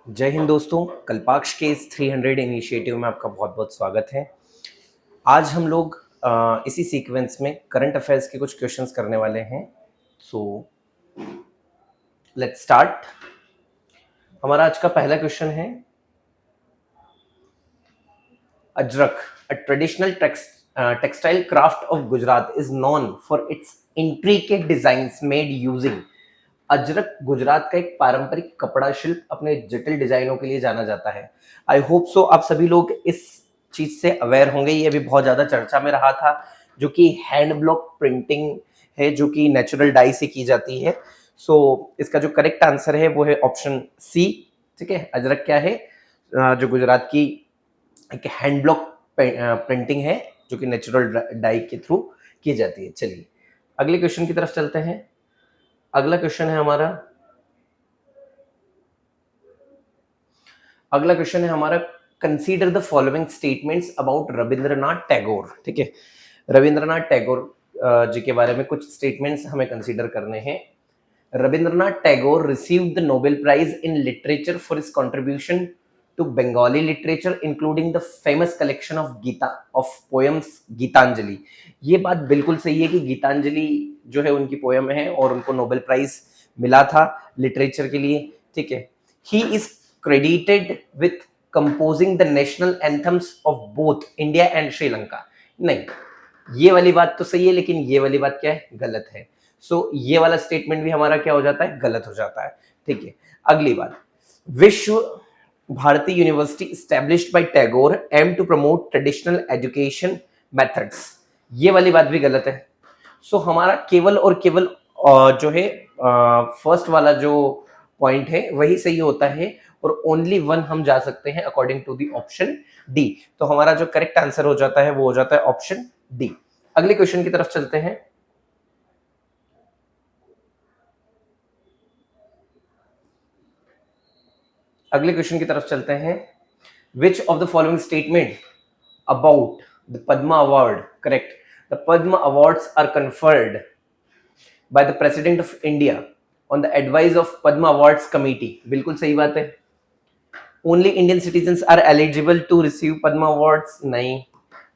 जय हिंद दोस्तों। कल्पाक्ष के इस 300 इनिशिएटिव में आपका बहुत बहुत स्वागत है। आज हम लोग इसी सीक्वेंस में करंट अफेयर्स के कुछ क्वेश्चंस करने वाले हैं। So let's start. हमारा आज का पहला क्वेश्चन है, Ajrak, a traditional textile craft of Gujarat, is known for its intricate designs made using। Ajrak Gujarat का एक पारंपरिक कपड़ा शिल्प अपने जटिल डिजाइनों के लिए जाना जाता है। आई होप सो आप सभी लोग इस चीज से अवेयर होंगे। ये अभी बहुत ज्यादा चर्चा में रहा था, जो कि हैंड ब्लॉक प्रिंटिंग है, जो कि नेचुरल डाई से की जाती है। इसका जो करेक्ट आंसर है वो है ऑप्शन सी। ठीक है, अजरक क्या है? जो गुजरात की एक हैंड ब्लॉक प्रिंटिंग है, जो कि नेचुरल डाई के थ्रू की जाती है। चलिए अगले क्वेश्चन की तरफ चलते हैं। अगला क्वेश्चन है हमारा consider the following statements about Rabindranath Tagore. ठीक है, रविंद्रनाथ टैगोर जी के बारे में कुछ स्टेटमेंट्स हमें कंसीडर करने हैं। Rabindranath Tagore received the Nobel prize in literature for his contribution to Bengali literature including the famous collection of poems Gitanjali. ये बात बिल्कुल सही है कि गीतांजलि जो है उनकी पोएम है और उनको नोबेल प्राइज मिला था लिटरेचर के लिए। ठीक है, he is credited with composing the national anthems of both India and Sri Lanka। नहीं, ये वाली बात तो सही है, लेकिन ये वाली बात क्या है? गलत है। ये वाला स्टेटमेंट भी हमारा क्या हो जाता है? गलत हो जाता है। ठीक है, अगली बात, Visva Bharati university established by Tagore aim to promote traditional education methods. ये वाली बात भी गलत है। हमारा केवल और केवल जो है फर्स्ट वाला जो पॉइंट है वही सही होता है, और ओनली वन हम जा सकते हैं according to the option D. तो हमारा जो करेक्ट आंसर हो जाता है वो हो जाता है ऑप्शन डी। अगले क्वेश्चन की तरफ चलते हैं। Which of the following statement about the Padma award correct? The Padma awards are conferred by the president of India on the advice of Padma Awards committee। बिल्कुल सही बात है। Only Indian citizens are eligible to receive Padma awards? नहीं।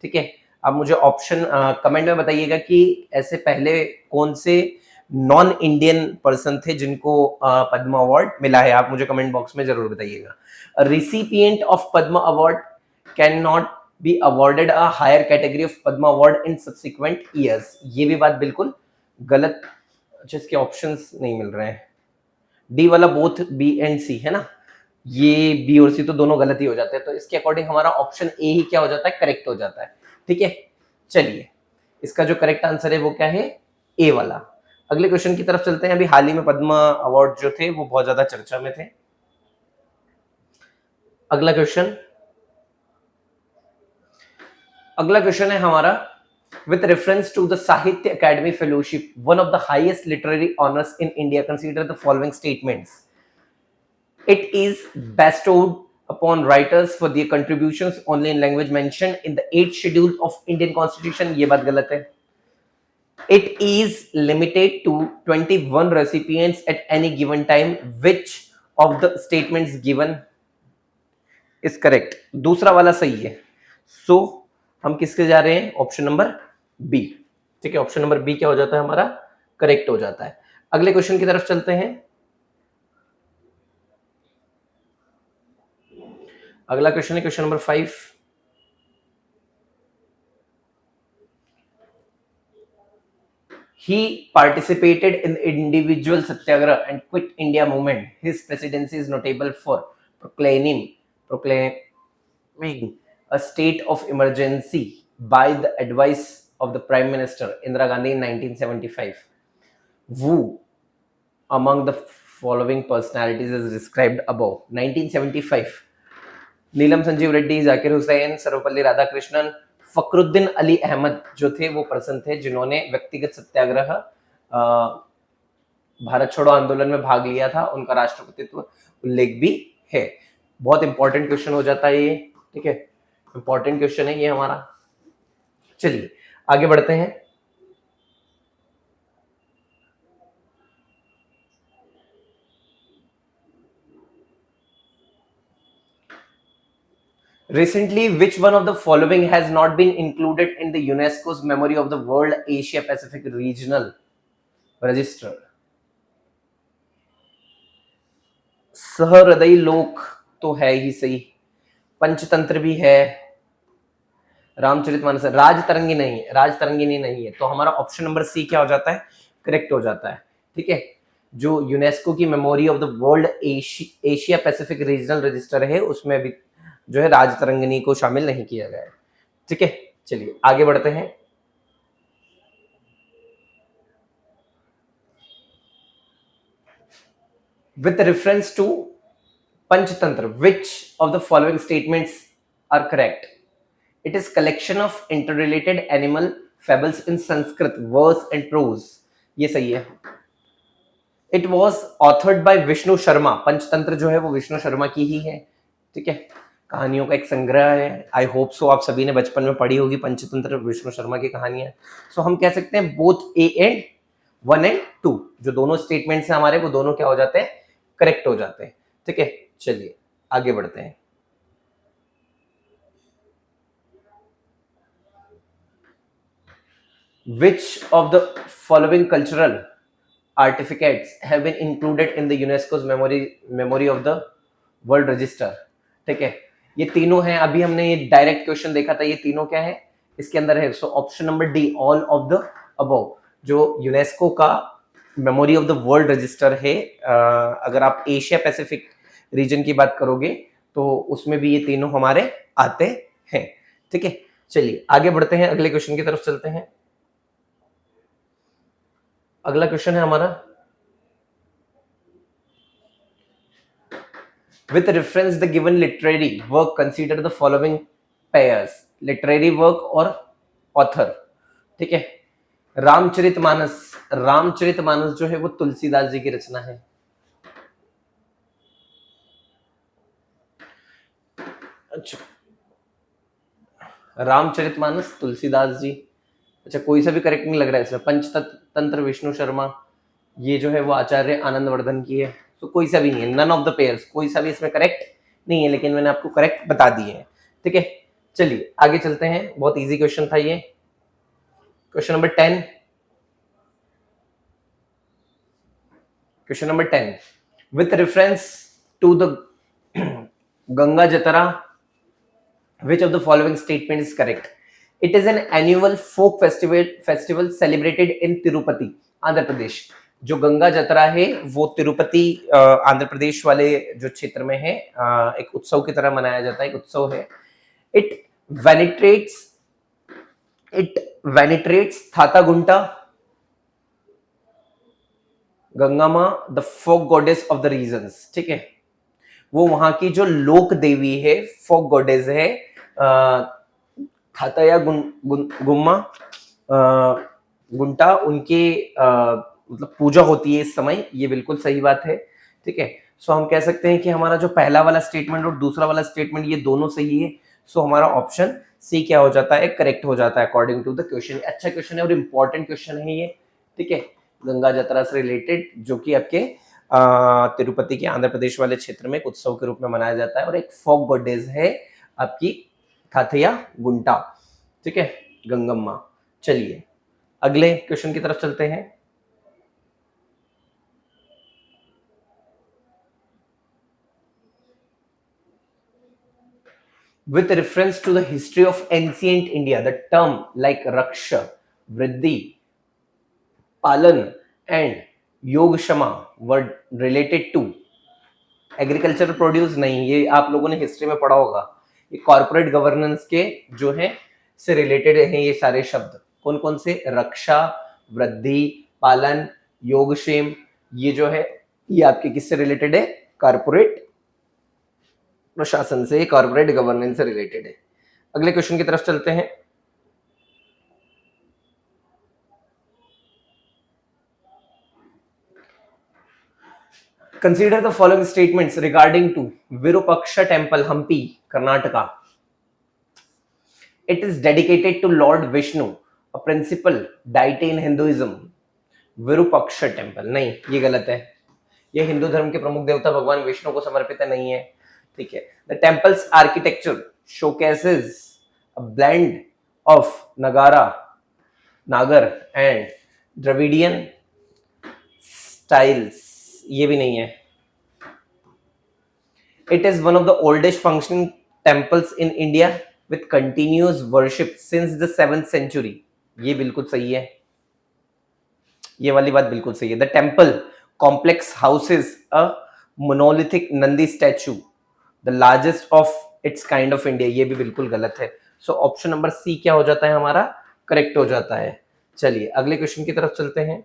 ठीक है, आप मुझे option comment में बताइएगा कि ऐसे पहले कौन से नॉन इंडियन पर्सन थे जिनको पद्मा अवार्ड मिला है। आप मुझे कमेंट बॉक्स में जरूर बताइएगा। Recipient of Padma award can not be awarded a higher category of Padma award in subsequent years. ये भी बात बिल्कुल गलत। अच्छा, इसके ऑप्शंस नहीं मिल रहे हैं। डी वाला बोथ बी एंड सी है ना, ये बी और सी तो दोनों गलत ही हो जाते हैं। तो इसके अकॉर्डिंग हमारा ऑप्शन ए ही क्या हो जाता है? करेक्ट हो जाता है। ठीक है, चलिए इसका जो करेक्ट आंसर है वो क्या है? ए वाला। अगले क्वेश्चन की तरफ चलते हैं। अभी हाल ही में पद्मा अवार्ड जो थे वो बहुत ज्यादा चर्चा में थे। अगला क्वेश्चन है हमारा, with reference to the Sahitya Academy Fellowship, one of the highest literary honors in India, consider the following statements. It is bestowed upon writers for their contributions only in language mentioned in the 8th schedule of Indian Constitution। ये बात गलत है। It is limited to 21 recipients at any given time। Which of the statements given is correct? दूसरा वाला सही है। हम किसके जा रहे हैं? Option number B. ठीक है, ऑप्शन नंबर बी क्या हो जाता है हमारा? करेक्ट हो जाता है। अगले क्वेश्चन की तरफ चलते हैं। अगला क्वेश्चन है question number 5। He participated in the individual satyagraha and quit India movement। His presidency is notable for proclaiming a state of emergency by the advice of the Prime Minister Indira Gandhi in 1975। Who among the following personalities is described above? 1975 नीलम संजीव रेड्डी, जाकिर हुसैन, सर्वपल्ली राधाकृष्णन, फखरुद्दीन अली अहमद जो थे वो person थे जिन्होंने व्यक्तिगत सत्याग्रह भारत छोड़ो आंदोलन में भाग लिया था। उनका राष्ट्रपतित्व उल्लेख भी है। बहुत इंपॉर्टेंट क्वेश्चन हो जाता है ये। ठीक है, इंपॉर्टेंट क्वेश्चन है ये हमारा। चलिए आगे बढ़ते हैं। Recently, which one of the following has not been included in the UNESCO's memory of the World Asia Pacific Regional Register? सहृदयी लोक तो है ही सही, पंचतंत्र भी है, रामचरितमानस, राजतरंगी नहीं है, राजतरंगिणी नहीं है, तो हमारा ऑप्शन नंबर सी क्या हो जाता है, करेक्ट हो जाता है। ठीक है, जो यूनेस्को की memory of the world Asia Pacific regional register है उसमें भी जो है राजतरंगिणी को शामिल नहीं किया गया है। ठीक है, चलिए आगे बढ़ते हैं। With reference to Panchatantra, which of the following statements are correct? It is collection of interrelated animal fables in Sanskrit, verse and prose. ये सही है। It was authored by Vishnu Sharma. Panchatantra जो है वो विष्णु शर्मा की ही है। ठीक है, कहानियों का एक संग्रह है। आई होप सो आप सभी ने बचपन में पढ़ी होगी पंचतंत्र, विष्णु शर्मा की कहानियां। सो हम कह सकते हैं बोथ ए एंड 1 एंड 2 जो दोनों स्टेटमेंट्स हैं हमारे, वो दोनों क्या हो जाते हैं, करेक्ट हो जाते हैं। ठीक है, चलिए आगे बढ़ते हैं। Which of the following cultural artifacts have been included in the UNESCO's memory of the World Register? ठीक है, ये तीनों हैं। अभी हमने ये डायरेक्ट क्वेश्चन देखा था, ये तीनों क्या है इसके अंदर है। So option number D, all of the above, जो यूनेस्को का memory of the world register है। अगर आप एशिया पैसिफिक रीजन की बात करोगे तो उसमें भी ये तीनों हमारे आते हैं। ठीक है, चलिए आगे बढ़ते हैं, अगले क्वेश्चन की तरफ चलते हैं। अगला क्वेश्चन है हमारा, with reference the given literary work consider the following pairs, literary work और ऑथर। ठीक है, रामचरितमानस, रामचरितमानस जो है वो तुलसीदास जी की रचना है। अच्छा, रामचरितमानस तुलसीदास जी, अच्छा कोई सा भी करेक्ट नहीं लग रहा है इसमें। पंचतंत्र विष्णु शर्मा, ये जो है वो आचार्य आनंदवर्धन की है। तो कोई सा भी नहीं है, नन ऑफ द पेयर्स, कोई सा भी इसमें करेक्ट नहीं है, लेकिन मैंने आपको करेक्ट बता दिए हैं। ठीक है, चलिए आगे चलते हैं। बहुत इजी क्वेश्चन था ये, question number 10। Question number 10, with reference to the Ganga Jatra, which of the following statement is correct? It is an annual folk festival celebrated in Tirupati, Andhra Pradesh. जो गंगा जतरा है वो तिरुपति आंध्र प्रदेश वाले जो क्षेत्र में है, एक उत्सव की तरह मनाया जाता है, एक उत्सव है। It venerates Thathayagunta Gangamma, the folk goddess of the regions. ठीक है, वो वहां की जो लोक देवी है, फोक गॉडेस है, थातया गुम्मा गुंटा, उनके मतलब पूजा होती है इस समय। ये बिल्कुल सही बात है। ठीक है, सो हम कह सकते हैं कि हमारा जो पहला वाला स्टेटमेंट और दूसरा वाला स्टेटमेंट ये दोनों सही है। सो हमारा ऑप्शन सी क्या हो जाता है, करेक्ट हो जाता है अकॉर्डिंग टू द क्वेश्चन। अच्छा क्वेश्चन है और इंपॉर्टेंट क्वेश्चन है ये। ठीक है, गंगा जतरा से रिलेटेड, जो कि आपके तिरुपति के आंध्र प्रदेश वाले क्षेत्र में एक उत्सव के रूप में मनाया जाता है, और एक फोक गॉडेस है आपकी थाथया गुंटा। ठीक है, गंगम्मा। चलिए अगले क्वेश्चन की तरफ चलते हैं। With reference to the history of ancient India, the term like Raksha, Vriddhi, Palan and Yogshama were related to agricultural produce. नहीं, ये आप लोगों ने हिस्ट्री में पढ़ा होगा। ये कॉर्पोरेट गवर्नेंस के जो है से रिलेटेड हैं ये सारे शब्द। कौन कौन से? रक्षा, वृद्धि, पालन, योगक्षेम, ये जो है ये आपके किससे रिलेटेड है? कॉर्पोरेट प्रशासन से, कॉर्पोरेट गवर्नेंस से रिलेटेड है। अगले क्वेश्चन की तरफ चलते हैं। Consider the following statements regarding to Virupaksha Temple, Hampi, Karnataka. It is dedicated to Lord Vishnu, a principal deity in Hinduism. Virupaksha temple नहीं, ये गलत है। ये हिंदू धर्म के प्रमुख देवता भगवान विष्णु को समर्पित नहीं है। ठीक है, the temples architecture showcases a blend of Nagar and Dravidian styles. ये भी नहीं है. It is one of the oldest functioning temples in India with continuous worship since the 7th century. ये बिल्कुल सही है. ये वाली बात बिल्कुल सही है. The temple complex houses a monolithic Nandi statue, the largest of its kind of India. ये भी बिल्कुल गलत है. So ऑप्शन नंबर सी क्या हो जाता है हमारा? करेक्ट हो जाता है. चलिए अगले क्वेश्चन की तरफ चलते हैं.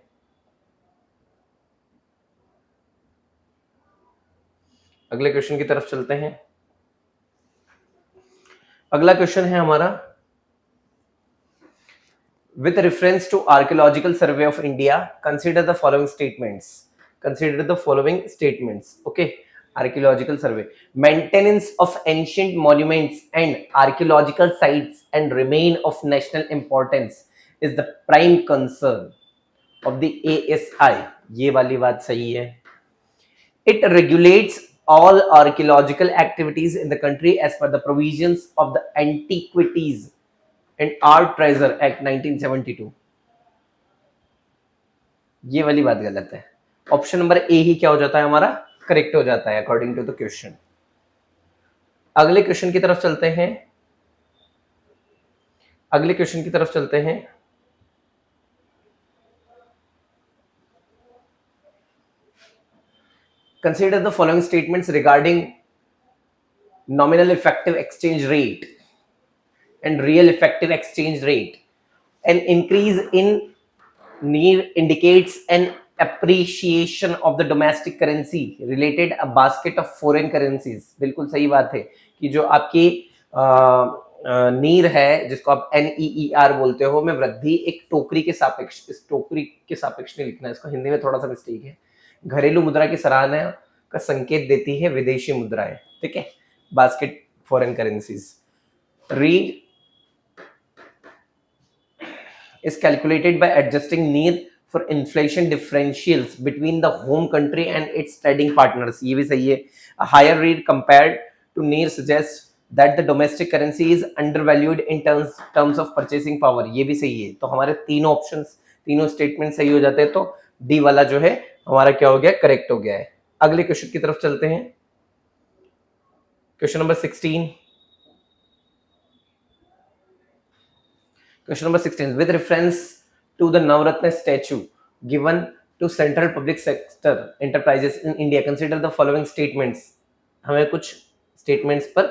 अगले क्वेश्चन की तरफ चलते हैं. अगला क्वेश्चन है हमारा, with reference to archaeological survey of India, consider the following statements. Consider the following statements. Okay, archaeological survey. Maintenance of ancient monuments and archaeological sites and remain of national importance is the prime concern of the ASI. ये वाली बात सही है. It regulates all archaeological activities in the country as per the provisions of the Antiquities and Art Treasure Act 1972. ये वाली बात गलत है. ऑप्शन नंबर ए ही क्या हो जाता है हमारा? करेक्ट हो जाता है अकॉर्डिंग टू द क्वेश्चन. अगले क्वेश्चन की तरफ चलते हैं. अगले क्वेश्चन की तरफ चलते हैं. Consider the following statements regarding nominal effective exchange rate and real effective exchange rate. An increase in NIR indicates an appreciation of the domestic currency related a basket of foreign currencies. बिल्कुल सही बात है कि जो आपकी नीर है जिसको आप NEER बोलते हो में वृद्धि एक टोकरी के सापेक्ष, इस टोकरी के सापेक्ष नहीं लिखना है, इसको हिंदी में थोड़ा सा मिस्टेक है. घरेलू मुद्रा की सराहना का संकेत देती है विदेशी मुद्राएं. ठीक है, basket foreign currencies. Read is calculated by adjusting NIR for inflation differentials between the home country and its trading partners. ये भी सही है. A higher rate compared to NIR suggests that the domestic currency is undervalued in terms of purchasing power. ये भी सही है. तो हमारे तीनों ऑप्शंस, तीनों स्टेटमेंट सही हो जाते हैं. तो डी वाला जो है हमारा क्या हो गया? करेक्ट हो गया है. अगले क्वेश्चन की तरफ चलते हैं. Question number 16. Question number 16. With reference to the Navratna statue given to central public sector enterprises in India, consider the following statements. हमें कुछ statements पर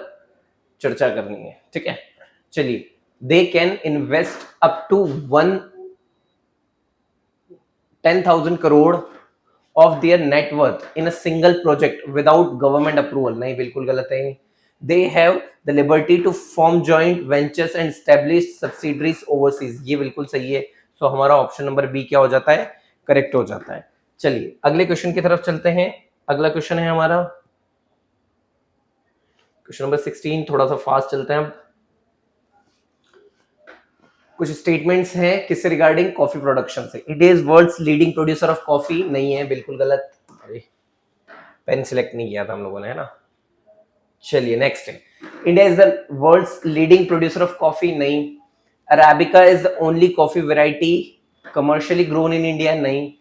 चर्चा करनी है. ठीक है, चलिए. They can invest up to 10,000 crore of their net worth in a single project without government approval. नहीं, बिल्कुल गलत है. They have the liberty to form joint ventures and establish subsidiaries overseas. ये बिल्कुल सही है. सो हमारा ऑप्शन नंबर बी क्या हो जाता है? करेक्ट हो जाता है. चलिए अगले क्वेश्चन की तरफ चलते हैं. अगला क्वेश्चन है हमारा क्वेश्चन नंबर 16. थोड़ा सा फास्ट चलते हैं. कुछ स्टेटमेंट्स हैं किससे रिगार्डिंग? कॉफी प्रोडक्शन से. It is world's leading producer of coffee. नहीं है, बिल्कुल गलत. अरे पेन सिलेक्ट नहीं किया था हम लोगों ने, है ना. चलिए नेक्स्ट है. India is the world's leading producer of coffee. नहीं. Arabica is the only coffee variety commercially grown in India. नहीं.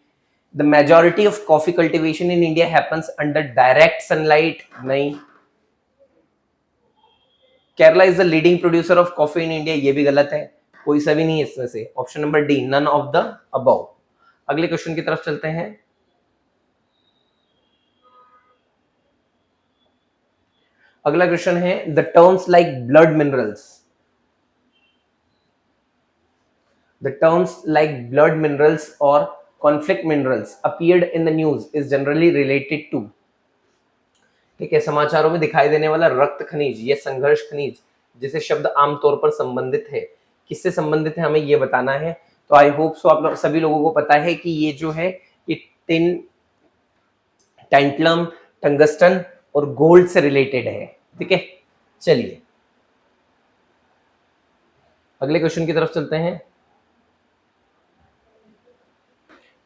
The majority of coffee cultivation in India happens under direct sunlight. नहीं. Kerala is the leading producer of coffee in India. ये भी गलत है. कोई सा भी नहीं है इसमें से. Option number D, none of the above. अगले क्वेश्चन की तरफ चलते हैं. अगला क्वेश्चन है the terms like blood minerals. The terms like blood minerals और conflict minerals appeared in the news is generally related to. ठीक है, समाचारों में दिखाई देने वाला रक्त खनिज या संघर्ष खनिज जिसे शब्द आमतौर पर संबंधित है, किससे संबंधित है हमें ये बताना है. तो आई होप सो आप लोग सभी लोगों को पता है कि ये जो है ये टिन, टैंटलम, टंगस्टन और गोल्ड से रिलेटेड है. ठीक है, चलिए अगले क्वेश्चन की तरफ चलते हैं.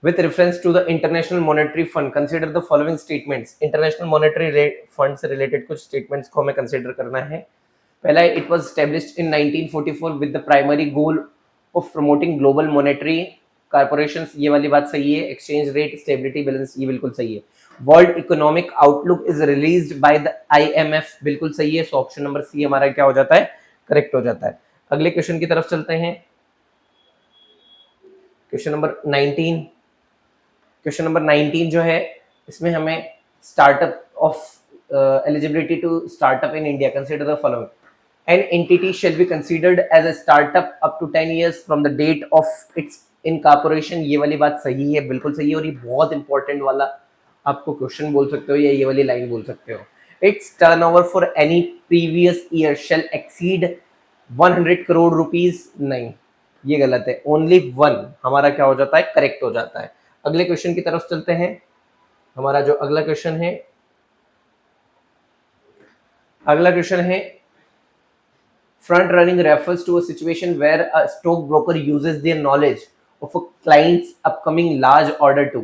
With reference to the International Monetary Fund, consider the following statements. International monetary fund से रिलेटेड कुछ स्टेटमेंट्स को हमें कंसिडर करना है. पहला है, it was established in 1944 with the primary goal of promoting global monetary corporations, ये वाली बात सही है। एक्सचेंज रेट स्टेबिलिटी बैलेंस, ये बिल्कुल सही है। World economic outlook is released by the IMF, बिल्कुल सही है। सो ऑप्शन नंबर सी हमारा क्या हो जाता है, करेक्ट हो जाता है। अगले क्वेश्चन की तरफ चलते हैं। क्वेश्चन नंबर 19, क्वेश्चन नंबर 19 जो है, इसमें हमें startup of eligibility to startup in India, consider the following. An entity shall be considered as a startup up to 10 years from the date of its incorporation, ये वाली बात सही है, बिल्कुल सही है। और ये बहुत इंपॉर्टेंट वाला आपको क्वेश्चन बोल सकते हो या ये वाली लाइन बोल सकते हो। It's turnover for any previous year shell exceed 100 crore rupees, नहीं ये गलत है। ओनली वन हमारा क्या हो जाता है, करेक्ट हो जाता है। अगले क्वेश्चन की तरफ चलते हैं। हमारा जो अगला क्वेश्चन है, अगला क्वेश्चन है, front running refers to a situation where a stockbroker uses their knowledge of a client's upcoming large order to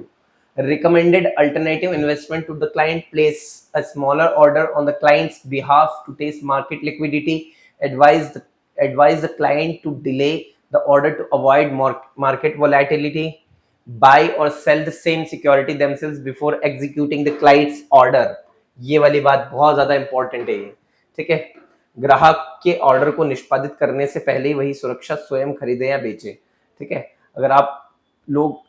recommended alternative investment to the client, place a smaller order on the client's behalf to test market liquidity, advise the client to delay the order to avoid market volatility, buy or sell the same security themselves before executing the client's order। ये वाली बात बहुत ज्यादा important है, ठीक है। ग्राहक के ऑर्डर को निष्पादित करने से पहले ही वही सुरक्षा स्वयं खरीदे या बेचे, ठीक है। अगर आप लोग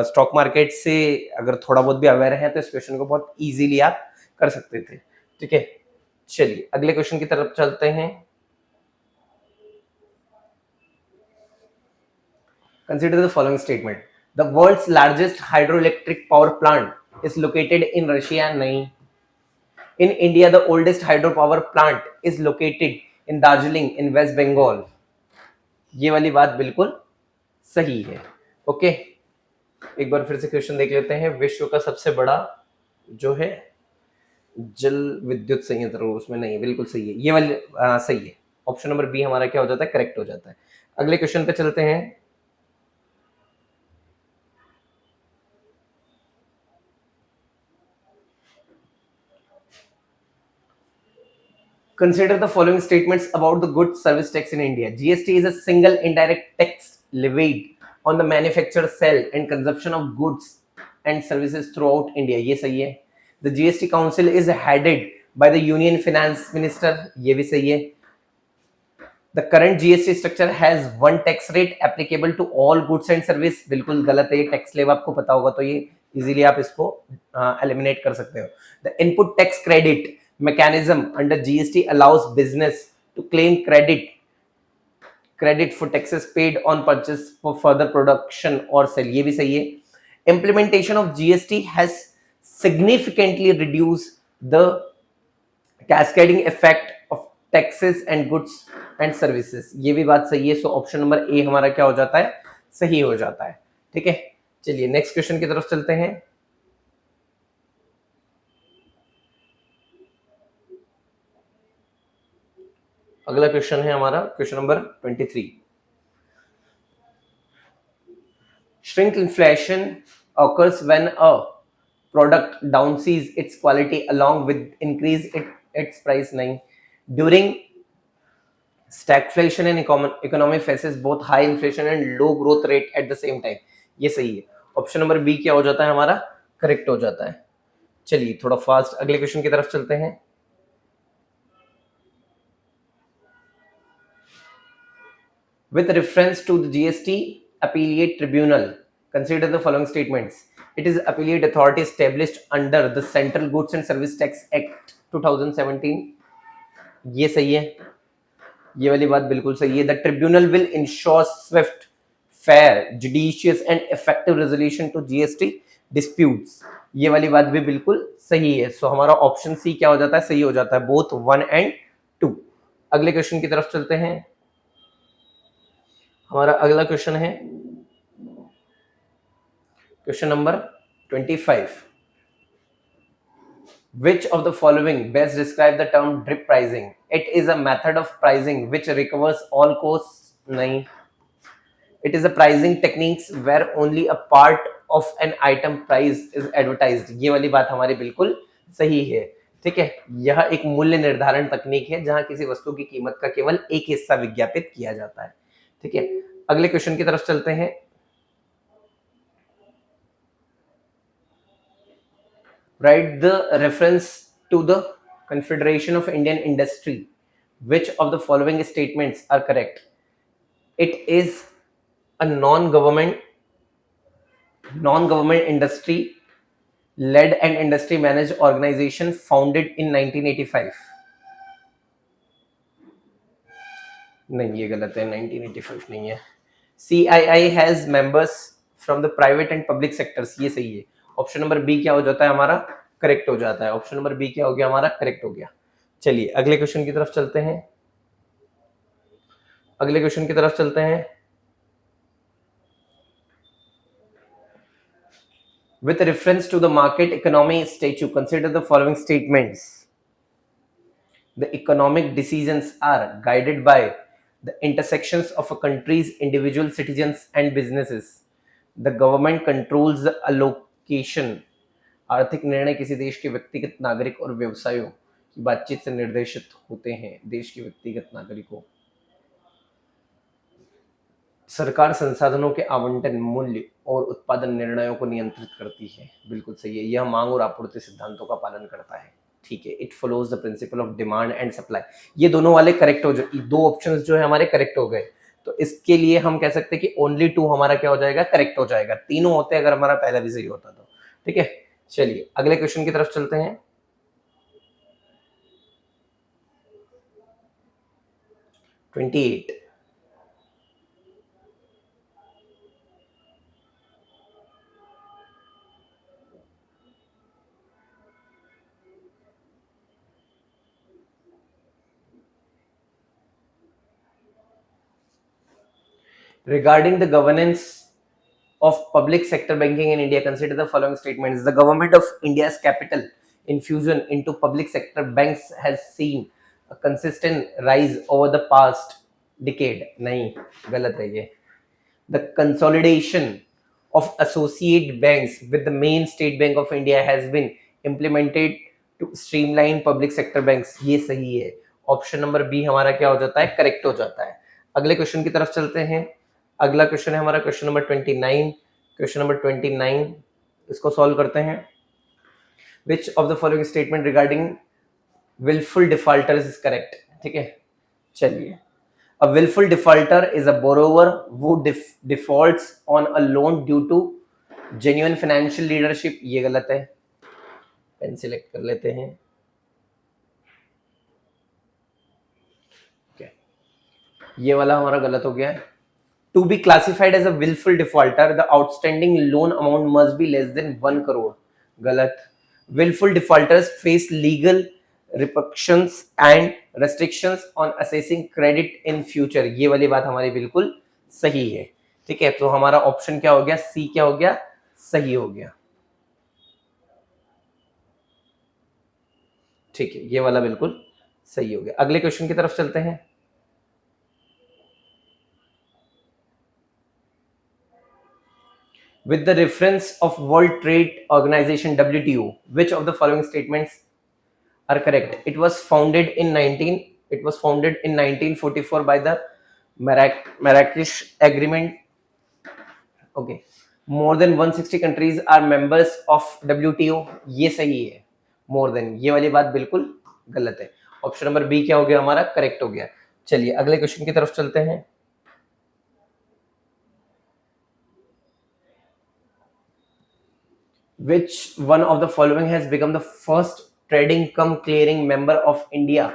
स्टॉक मार्केट से अगर थोड़ा बहुत भी अवेयर हैं तो इस क्वेश्चन को बहुत इजीली आप कर सकते थे, ठीक है। चलिए अगले क्वेश्चन की तरफ चलते हैं। Consider the following statement. The world's largest hydroelectric power plant is located in Russia, नहीं। In India, the oldest hydropower plant is located in Darjeeling in West Bengal, ये वाली बात बिल्कुल सही है। ओके, एक बार फिर से क्वेश्चन देख लेते हैं। विश्व का सबसे बड़ा जो है जल विद्युत संयंत्र, उसमें नहीं, बिल्कुल सही है ये वाली, सही है। ऑप्शन नंबर बी हमारा क्या हो जाता है, करेक्ट हो जाता है। अगले क्वेश्चन पे चलते हैं। Consider the following statements about the goods service tax in India. GST is a single indirect tax levied on the manufacture, sale and consumption of goods and services throughout India, ये सही है। The GST Council is headed by the Union Finance Minister, ये भी सही है। The current GST structure has one tax rate applicable to all goods and service, बिल्कुल गलत है। टैक्स स्लैब आपको पता होगा तो ये इजीली आप इसको एलिमिनेट कर सकते हो। The input tax credit mechanism under GST allows business to claim credit for taxes paid on purchase for further production or sale, ये भी सही है। Implementation of GST has significantly reduced the cascading effect of taxes and goods and services, ये भी बात सही है। So option number A हमारा क्या हो जाता है, सही हो जाता है, ठीक है। चलिए नेक्स्ट क्वेश्चन की तरफ चलते हैं। अगला क्वेश्चन है हमारा question number 23। Shrinkflation occurs when a product downsees its quality along with increase its price, नहीं। During stagflation and economy faces both high inflation and low growth rate at the same time, ये सही है। Option number B क्या हो जाता है हमारा, correct हो जाता है। चलिए थोड़ा फास्ट अगले क्वेश्चन की तरफ चलते हैं। With reference to the GST Appellate Tribunal, consider the following statements. It is appellate authority established under the Central Goods and Service Tax Act 2017, ये सही है, ये वाली बात बिल्कुल सही है। The tribunal will ensure swift, fair, judicious and effective resolution to GST disputes, ये वाली बात भी बिल्कुल सही है। सो हमारा ऑप्शन सी क्या हो जाता है, सही हो जाता है, बोथ 1 and 2। अगले क्वेश्चन की तरफ चलते हैं। हमारा अगला क्वेश्चन है question number 25। Which of the following best describe the term drip pricing? It is a method of pricing which recovers all costs, नहीं। It is a pricing techniques where only a part of an item price is advertised, ये वाली बात हमारी बिल्कुल सही है, ठीक है, यह एक मूल्य निर्धारण तकनीक है जहां किसी वस्तु की कीमत का केवल एक हिस्सा विज्ञापित किया जाता है। ठीक है, अगले क्वेश्चन की तरफ चलते हैं। Write the reference to the Confederation of Indian Industry. Which of the following statements are correct? It is a non-government industry led and industry managed organization founded in 1985. नहीं, ये गलत है, 1985 नहीं है। CII has members from the private and public sectors, ये सही है। Option number B क्या हो जाता है हमारा? करेक्ट हो जाता है। ऑप्शन नंबर बी क्या हो गया हमारा? करेक्ट हो गया। चलिए अगले क्वेश्चन की तरफ चलते हैं। अगले क्वेश्चन की तरफ चलते हैं। With reference to the market economy statute, consider the following statements. The economic decisions are guided by the intersections of a country's individual citizens and businesses. The government controls the allocation. आर्थिक निर्णय किसी देश के व्यक्तिगत नागरिक और व्यवसायों की बातचीत से निर्देशित होते हैं। देश के व्यक्तिगत नागरिकों, सरकार संसाधनों के आवंटन, मूल्य और उत्पादन निर्णयों को नियंत्रित करती है। बिल्कुल सही है। यह मांग और आपूर्ति सिद्धांतों का पालन करता है। ठीक है, it follows the principle of demand and supply. ये दोनों वाले करेक्ट हो जाए, दो ऑप्शंस जो है हमारे करेक्ट हो गए। तो इसके लिए हम कह सकते हैं कि ओनली 2 हमारा क्या हो जाएगा? करेक्ट हो जाएगा। तीनों होते अगर हमारा पहला भी सही होता तो। ठीक है, चलिए अगले क्वेश्चन की तरफ चलते हैं। 28। Regarding the governance of public sector banking in India, consider the following statements. The government of India's capital infusion into public sector banks has seen a consistent rise over the past decade. नहीं, गलत है ये। The consolidation of associate banks with the main State Bank of India has been implemented to streamline public sector banks. ये सही है। Option number B हमारा क्या हो जाता है? करेक्ट हो जाता है। अगले क्वेश्चन की तरफ चलते हैं। अगला क्वेश्चन है हमारा क्वेश्चन नंबर 29। क्वेश्चन नंबर 29 इसको सॉल्व करते हैं। Which of the following statement regarding wilful defaulters is correct? ठीक है, चलिए। A willful defaulter is a borrower who defaults on a loan due to genuine financial leadership. ये गलत है। Pen select कर लेते हैं। okay. ये वाला हमारा गलत हो गया है। To be classified as a willful defaulter, the outstanding loan amount must be less than 1 crore. गलत। Willful defaulters face legal repercussions and restrictions on assessing credit in future. ये वाली बात हमारी बिल्कुल सही है। ठीक है, तो हमारा ऑप्शन क्या हो गया? सी क्या हो गया? सही हो गया। ठीक है, ये वाला बिल्कुल सही हो गया। अगले क्वेश्चन की तरफ चलते हैं। With the reference of World Trade Organization WTO, which of the following statements are correct? It was founded in 1944 by the Marrakesh Agreement. Okay. More than 160 countries are members of WTO. ये सही है। More than, ये वाली बात बिल्कुल गलत है। Option number B क्या हो गया हमारा? करेक्ट हो गया। चलिए अगले क्वेश्चन की तरफ चलते हैं। Which one of the following has become the first trading cum clearing member of India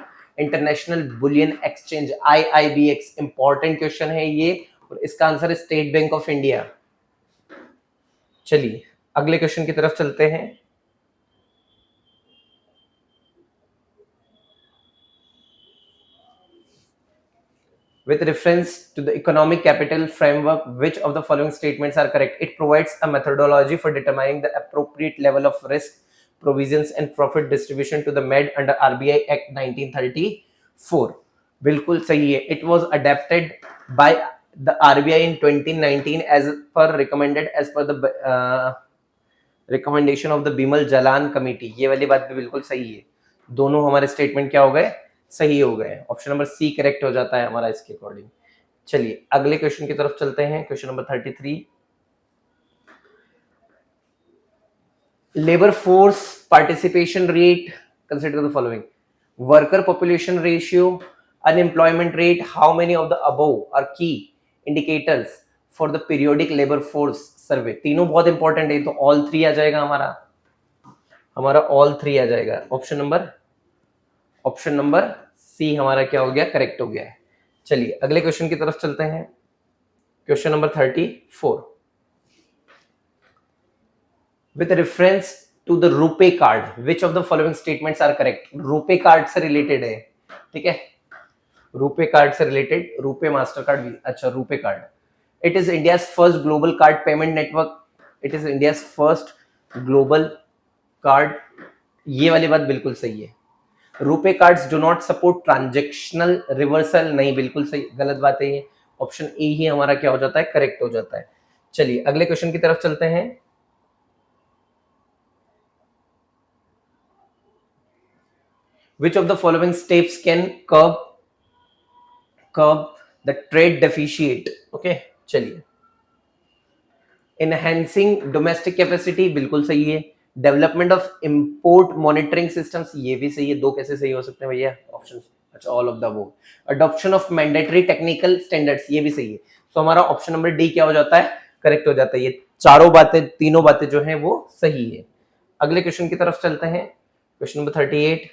International Bullion Exchange IIBX? Important question है ये और इसका आंसर है स्टेट बैंक ऑफ इंडिया। चलिए अगले क्वेश्चन की तरफ चलते हैं। With reference to the economic capital framework, which of the following statements are correct? It provides a methodology for determining the appropriate level of risk, provisions and profit distribution to the MED under RBI Act 1934. बिल्कुल सही है। It was adapted by the RBI in 2019 as per the recommendation of the Bimal Jalan committee. ये वाली बात भी बिल्कुल सही है। दोनों हमारे स्टेटमेंट क्या हो गए, सही हो गए। ऑप्शन नंबर सी करेक्ट हो जाता है हमारा इसके अकॉर्डिंग। चलिए अगले क्वेश्चन की तरफ चलते हैं, question number 33। labor force participation rate, consider the following: worker population ratio, unemployment rate. How many of the above are key indicators for the periodic labor force survey? तीनों बहुत इंपॉर्टेंट है, तो ऑल थ्री आ जाएगा हमारा all three आ जाएगा। Option number C हमारा क्या हो गया, करेक्ट हो गया है। चलिए अगले क्वेश्चन की तरफ चलते हैं, question number 34। with reference to the RuPay card which of the following statements are correct? RuPay card से रिलेटेड है, ठीक है, रुपे कार्ड से रिलेटेड, रुपे मास्टर कार्ड, अच्छा RuPay card. It is India's first global card payment network, it is India's first global card, ये वाली बात बिल्कुल सही है। RuPay cards do not support transactional reversal, नहीं बिल्कुल सही, गलत बात है ये। ऑप्शन ए ही हमारा क्या हो जाता है, करेक्ट हो जाता है। चलिए अगले क्वेश्चन की तरफ चलते हैं, which of the following steps can curb the trade deficit? okay, चलिए enhancing domestic capacity बिल्कुल सही है, development of import monitoring systems ये भी सही है। दो कैसे सही हो सकते हैं भैया, ऑप्शन, अच्छा all of the above. Adoption of mandatory technical standards ये भी सही है। तो हमारा ऑप्शन नंबर डी क्या हो जाता है, करेक्ट हो जाता है। ये चारों बातें, तीनों बातें जो है वो सही है। अगले क्वेश्चन की तरफ चलते हैं, question number 38।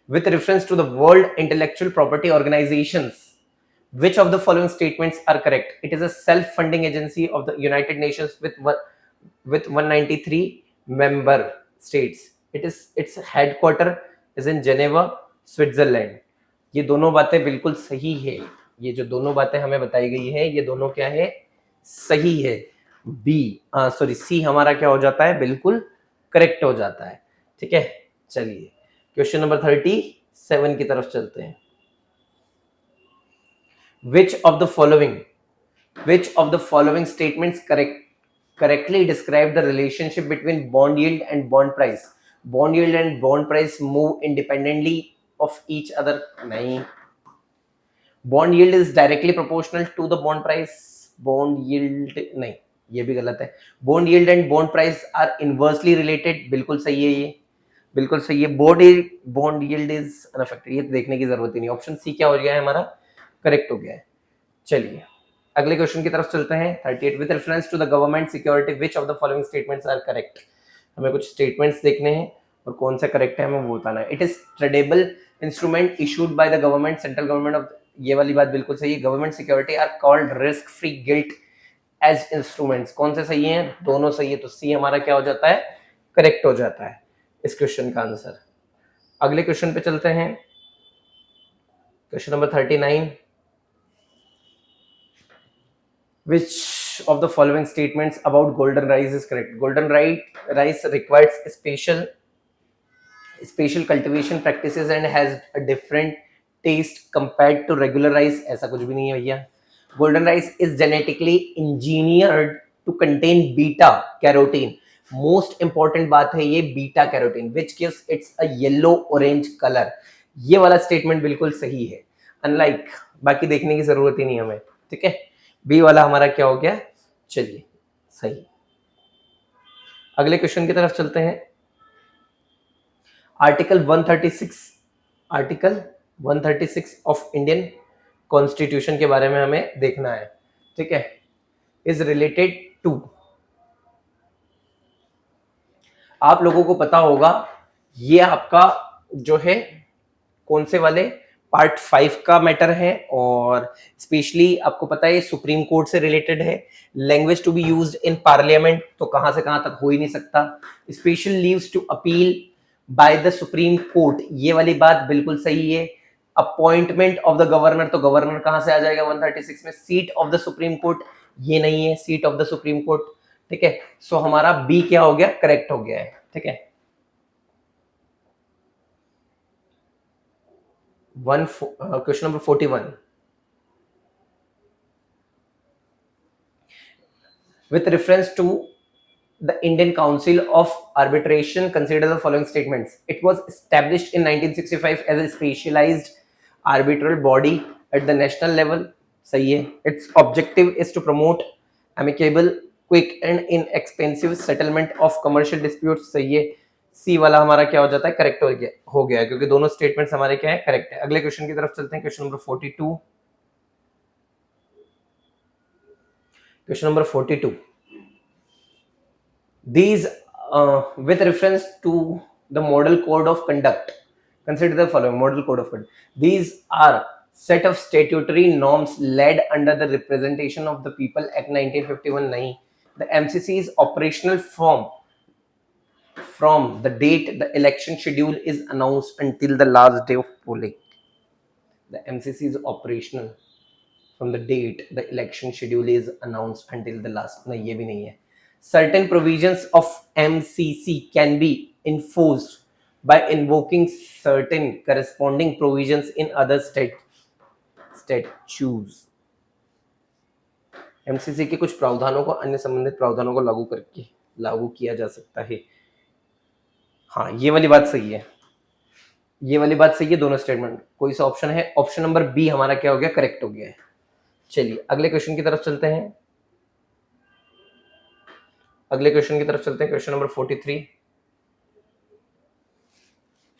with reference to the World Intellectual Property Organizations, which of the following statements are correct? It is a self-funding agency of the United Nations with 193 member states. Its headquarter is in Geneva, Switzerland. ये दोनों बातें बिल्कुल सही है। ये जो दोनों बातें हमें बताई गई है, ये दोनों क्या है, सही है। सी हमारा क्या हो जाता है, बिल्कुल करेक्ट हो जाता है। ठीक है, चलिए क्वेश्चन नंबर 37 की तरफ चलते हैं। Which of the following statements correctly describe the relationship between bond yield and bond price? Bond yield and bond price move independently of each other. नहीं, bond yield is directly proportional to the bond price. Bond yield नहीं, ये भी गलत है। Bond yield and bond price are inversely related, बिल्कुल सही है, ये बिल्कुल सही है। बॉन्ड यील्ड इज अनअफेक्टेड, ये देखने की जरूरत ही नहीं। ऑप्शन सी क्या हो गया है हमारा, करेक्ट हो गया है। चलिए अगले क्वेश्चन की तरफ चलते हैं, 38। With reference to the government security which of the following statements are correct? हमें कुछ स्टेटमेंट्स देखने हैं और कौन सा करेक्ट है हमें वो बताना है। It is tradeable instrument issued by the government, central government of, ये वाली बात बिल्कुल सही है। Government security are called risk free gilt edge instruments, कौन से सही हैं, दोनों सही है। तो सी हमारा क्या हो जाता है, करेक्ट हो जाता है इस क्वेश्चन का आंसर। अगले क्वेश्चन पे चलते हैं, question number 39। Which of the following statements about golden rice is correct? Golden rice requires special cultivation practices and has a different taste compared to regular rice. ऐसा कुछ भी नहीं है भैया। Golden rice is genetically engineered to contain beta carotene. Most important बात है ये beta carotene, which gives it's a yellow orange colour. ये वाला स्टेटमेंट बिल्कुल सही है, अनलाइक बाकी देखने की जरूरत ही नहीं हमें। ठीक है, बी वाला हमारा क्या हो गया, चलिए सही। अगले क्वेश्चन की तरफ चलते हैं, आर्टिकल 136 ऑफ इंडियन कॉन्स्टिट्यूशन के बारे में हमें देखना है। ठीक है, इज रिलेटेड टू, आप लोगों को पता होगा ये आपका जो है कौन से वाले पार्ट 5 का मैटर है, और स्पेशली आपको पता है सुप्रीम कोर्ट से रिलेटेड है। Language to be used in parliament, तो कहां से कहां तक हो ही नहीं सकता। Special leaves to appeal by the supreme court, ये वाली बात बिल्कुल सही है। अपॉइंटमेंट ऑफ द गवर्नर, तो गवर्नर कहां से आ जाएगा 136 में। Seat of the supreme court, ये नहीं है seat of the supreme court. ठीक है, सो हमारा बी क्या हो गया, करेक्ट हो गया है। ठीक है, question number 41। with reference to the Indian Council of Arbitration consider the following statements. It was established in 1965 as a specialized arbitral body at the national level. सही है. Its objective is to promote amicable, quick and inexpensive settlement of commercial disputes. सही है. सी वाला हमारा क्या हो जाता है, करेक्ट हो गया क्योंकि दोनों स्टेटमेंट्स हमारे क्या है, करेक्ट है. अगले क्वेश्चन की तरफ चलते हैं. Question number 42. Question number 42. These, with reference to the model code of conduct, consider the following model code of conduct. These are set of statutory norms led under the Representation of the People Act 1951. नहीं, the MCC is operational from the date the election schedule is announced until the last day of polling. The MCC is operational from the date the election schedule is announced until the last. नहीं, ये भी नहीं है. Certain provisions of MCC can be enforced by invoking certain corresponding provisions in other statutes. MCC के कुछ प्रावधानों को अन्य संबंधित प्रावधानों को लागू किया जा सकता है. हाँ, ये वाली बात सही है. ये वाली बात सही है. दोनों स्टेटमेंट. कोई सा ऑप्शन है? ऑप्शन नंबर बी हमारा क्या हो गया, करेक्ट हो गया है. चलिए अगले क्वेश्चन की तरफ चलते हैं. Question number 43.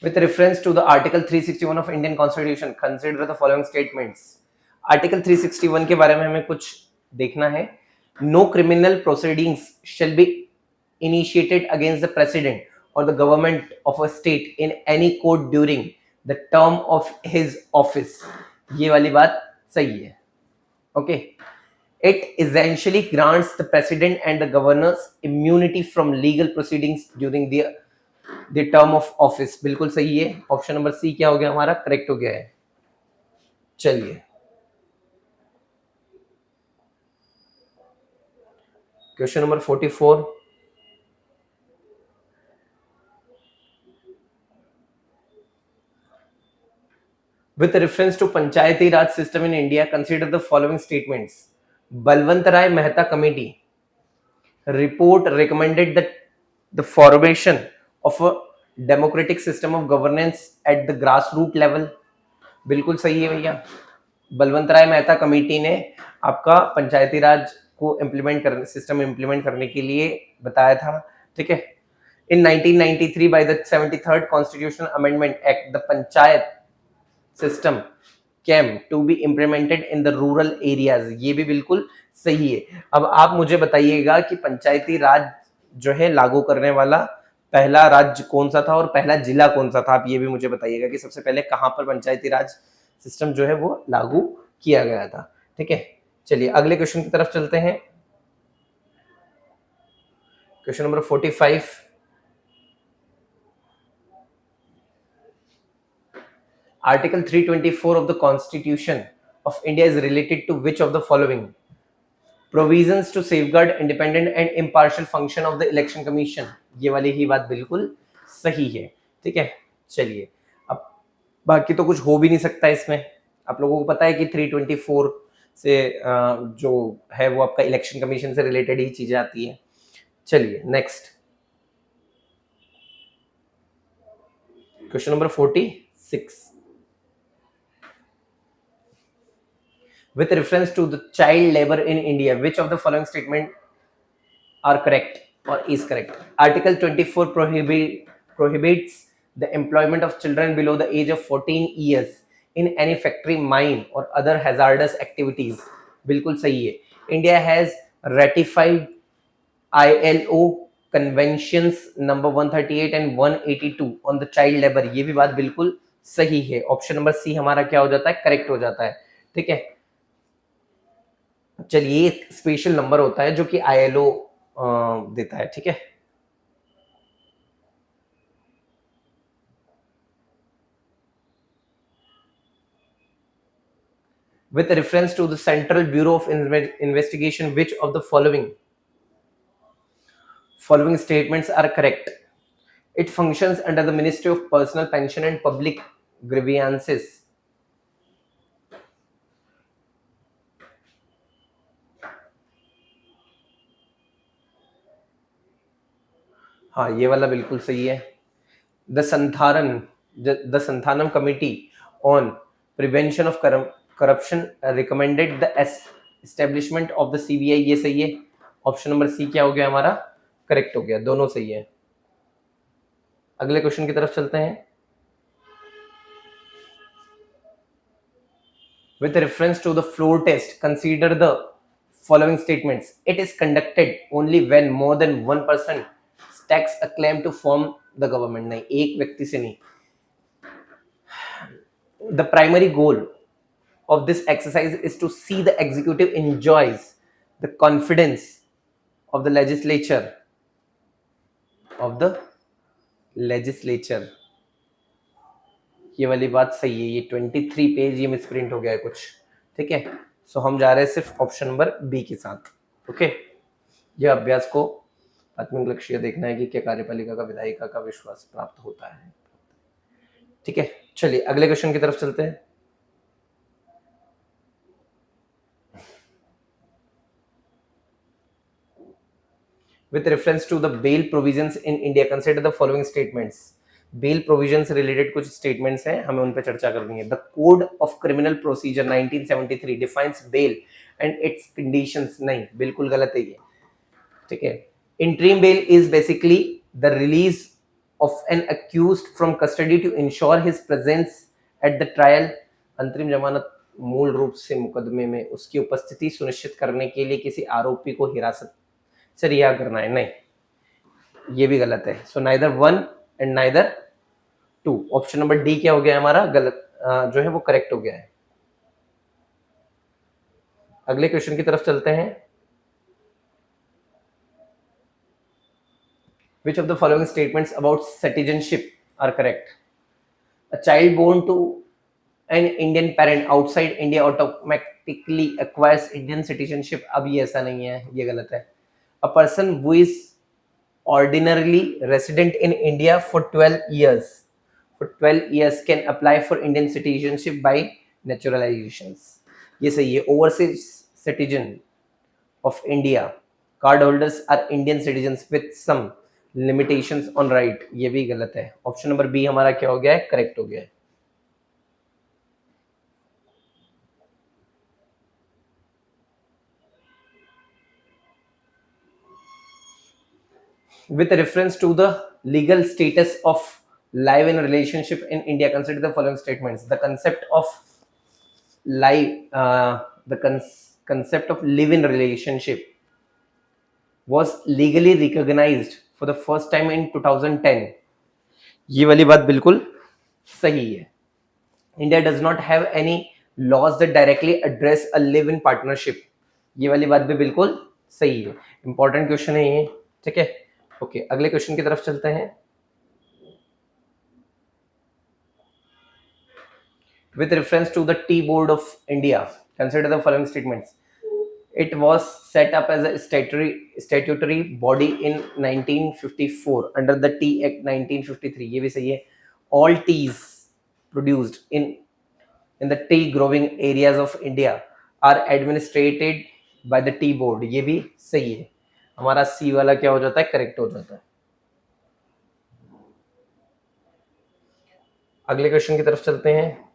With reference to the Article 361 of Indian Constitution, consider the following statements. Article 361 के बारे में हमें कुछ देखना है. No criminal proceedings shall be initiated against the president or the government of a state in any court during the term of his office. ये वाली बात सही है. Okay. It essentially grants the president and the governors immunity from legal proceedings during the term of office. बिल्कुल सही है. Option number C क्या हो गया हमारा, करेक्ट हो गया है. चलिए question number 44. With reference to Panchayati Raj system in India, consider the following statements. Balwant Rai Mehta Committee report recommended that the formation of a democratic system of governance at the grassroots level. बिल्कुल सही है भैया. बलवंत राय Mehta committee ने आपका पंचायती राज को system implement करने के लिए बताया था. ठीक है. In 1993 by the 73rd Constitutional Amendment Act, the Panchayat system came to be implemented in the rural areas. ये भी बिल्कुल सही है. अब आप मुझे बताइएगा कि पंचायती राज जो है लागू करने वाला पहला राज्य कौन सा था और पहला जिला कौन सा था. आप ये भी मुझे बताइएगा कि सबसे पहले कहां पर पंचायती राज सिस्टम जो है वो लागू किया गया था. ठीक है. चलिए अगले क्वेश्चन की तरफ चलते हैं. Question number 45. Article 324 of the Constitution of India is related to which of the following? Provisions to safeguard independent and impartial function of the Election Commission. ये वाली ही बात बिल्कुल सही है. ठीक है. चलिए अब बाकी तो कुछ हो भी नहीं सकता इसमें. आप लोगों को पता है कि 324 से जो है वो आपका इलेक्शन कमीशन से रिलेटेड ही चीजें आती है. चलिए next question number 46. With reference to the child labor in India, which of the following statement are correct or is correct? Article 24 prohibits the employment of children below the age of 14 years in any factory, mine or other hazardous activities. बिल्कुल सही है. India has ratified ILO conventions number 138 and 182 on the child labor. ये भी बात बिल्कुल सही है. Option number C हमारा क्या हो जाता है, करेक्ट हो जाता है. ठीक है. चलिए एक स्पेशल नंबर होता है जो कि ILO देता है. ठीक है. With reference to the Central Bureau of Investigation, which of the following statements are correct? It functions under the Ministry of Personal Pension and Public Grievances. हाँ ये वाला बिल्कुल सही है। The Santharan the Santhanam committee on prevention of corruption recommended the establishment of the CBI, ये सही है। Option number C क्या हो गया हमारा, करेक्ट हो गया, दोनों सही है। अगले क्वेश्चन की तरफ चलते हैं। With reference to the floor test, consider the following statements. It is conducted only when more than one person stacks a claim to form the government. नहीं, एक व्यक्ति से नहीं। The primary goal of this exercise is to see the executive enjoys the confidence of the legislature. ये वाली बात सही है, ये 23 पेज ये मिसप्रिंट हो गया है कुछ, ठीक है। सो हम जा रहे हैं सिर्फ ऑप्शन नंबर बी के साथ। ओके, ये अभ्यास को प्राथमिक लक्ष्य देखना है कि क्या कार्यपालिका का विधायिका का विश्वास प्राप्त होता है, ठीक है। चलिए अगले क्वेश्चन की तरफ चलते हैं। With reference to the bail provisions in India, consider the following statements. Bail provision से रिलेटेड कुछ स्टेटमेंट्स हैं, हमें उन पर चर्चा करनी है। The code of criminal procedure 1973 defines bail and its conditions, नहीं बिल्कुल गलत है ये, ठीक है। Interim bail is basically the release of an accused from custody to ensure his presence at the trial. अंतरिम जमानत मूल रूप से मुकदमे में उसकी उपस्थिति सुनिश्चित करने के लिए किसी आरोपी को हिरासत से रिहा करना है, नहीं ये भी गलत है। So neither one and neither two, option number D क्या हो गया हमारा, गलत जो है वो करेक्ट हो गया है। अगले क्वेश्चन की तरफ चलते हैं। Which of the following statements about citizenship are correct? A child born to an Indian parent outside India automatically acquires Indian citizenship, अब ये ऐसा नहीं है, ये गलत है। A person who is ordinarily resident in India for 12 years can apply for Indian citizenship by naturalizations, ये सही है। Overseas citizen of India card holders are Indian citizens with some limitations on right, ये भी गलत है। Option number B हमारा क्या हो गया है, करेक्ट हो गया है। With reference to the legal status of live-in relationship in India, consider the following statements. The concept of live-in relationship was legally recognized for the first time in 2010. ये वाली बात बिल्कुल सही है। India does not have any laws that directly address a live-in partnership, ये वाली बात भी बिल्कुल सही है। इंपॉर्टेंट क्वेश्चन है ये, ठीक है। ओके, अगले क्वेश्चन की तरफ चलते हैं। With reference to the Tea Board of India, consider the following statements. It was set up as a statutory body in 1954 under the Tea Act 1953, ये भी सही है। All teas produced in the tea growing areas of India are administrated by the Tea Board, ये भी सही है। हमारा सी वाला क्या हो जाता है, करेक्ट हो जाता है। अगले क्वेश्चन की तरफ चलते हैं।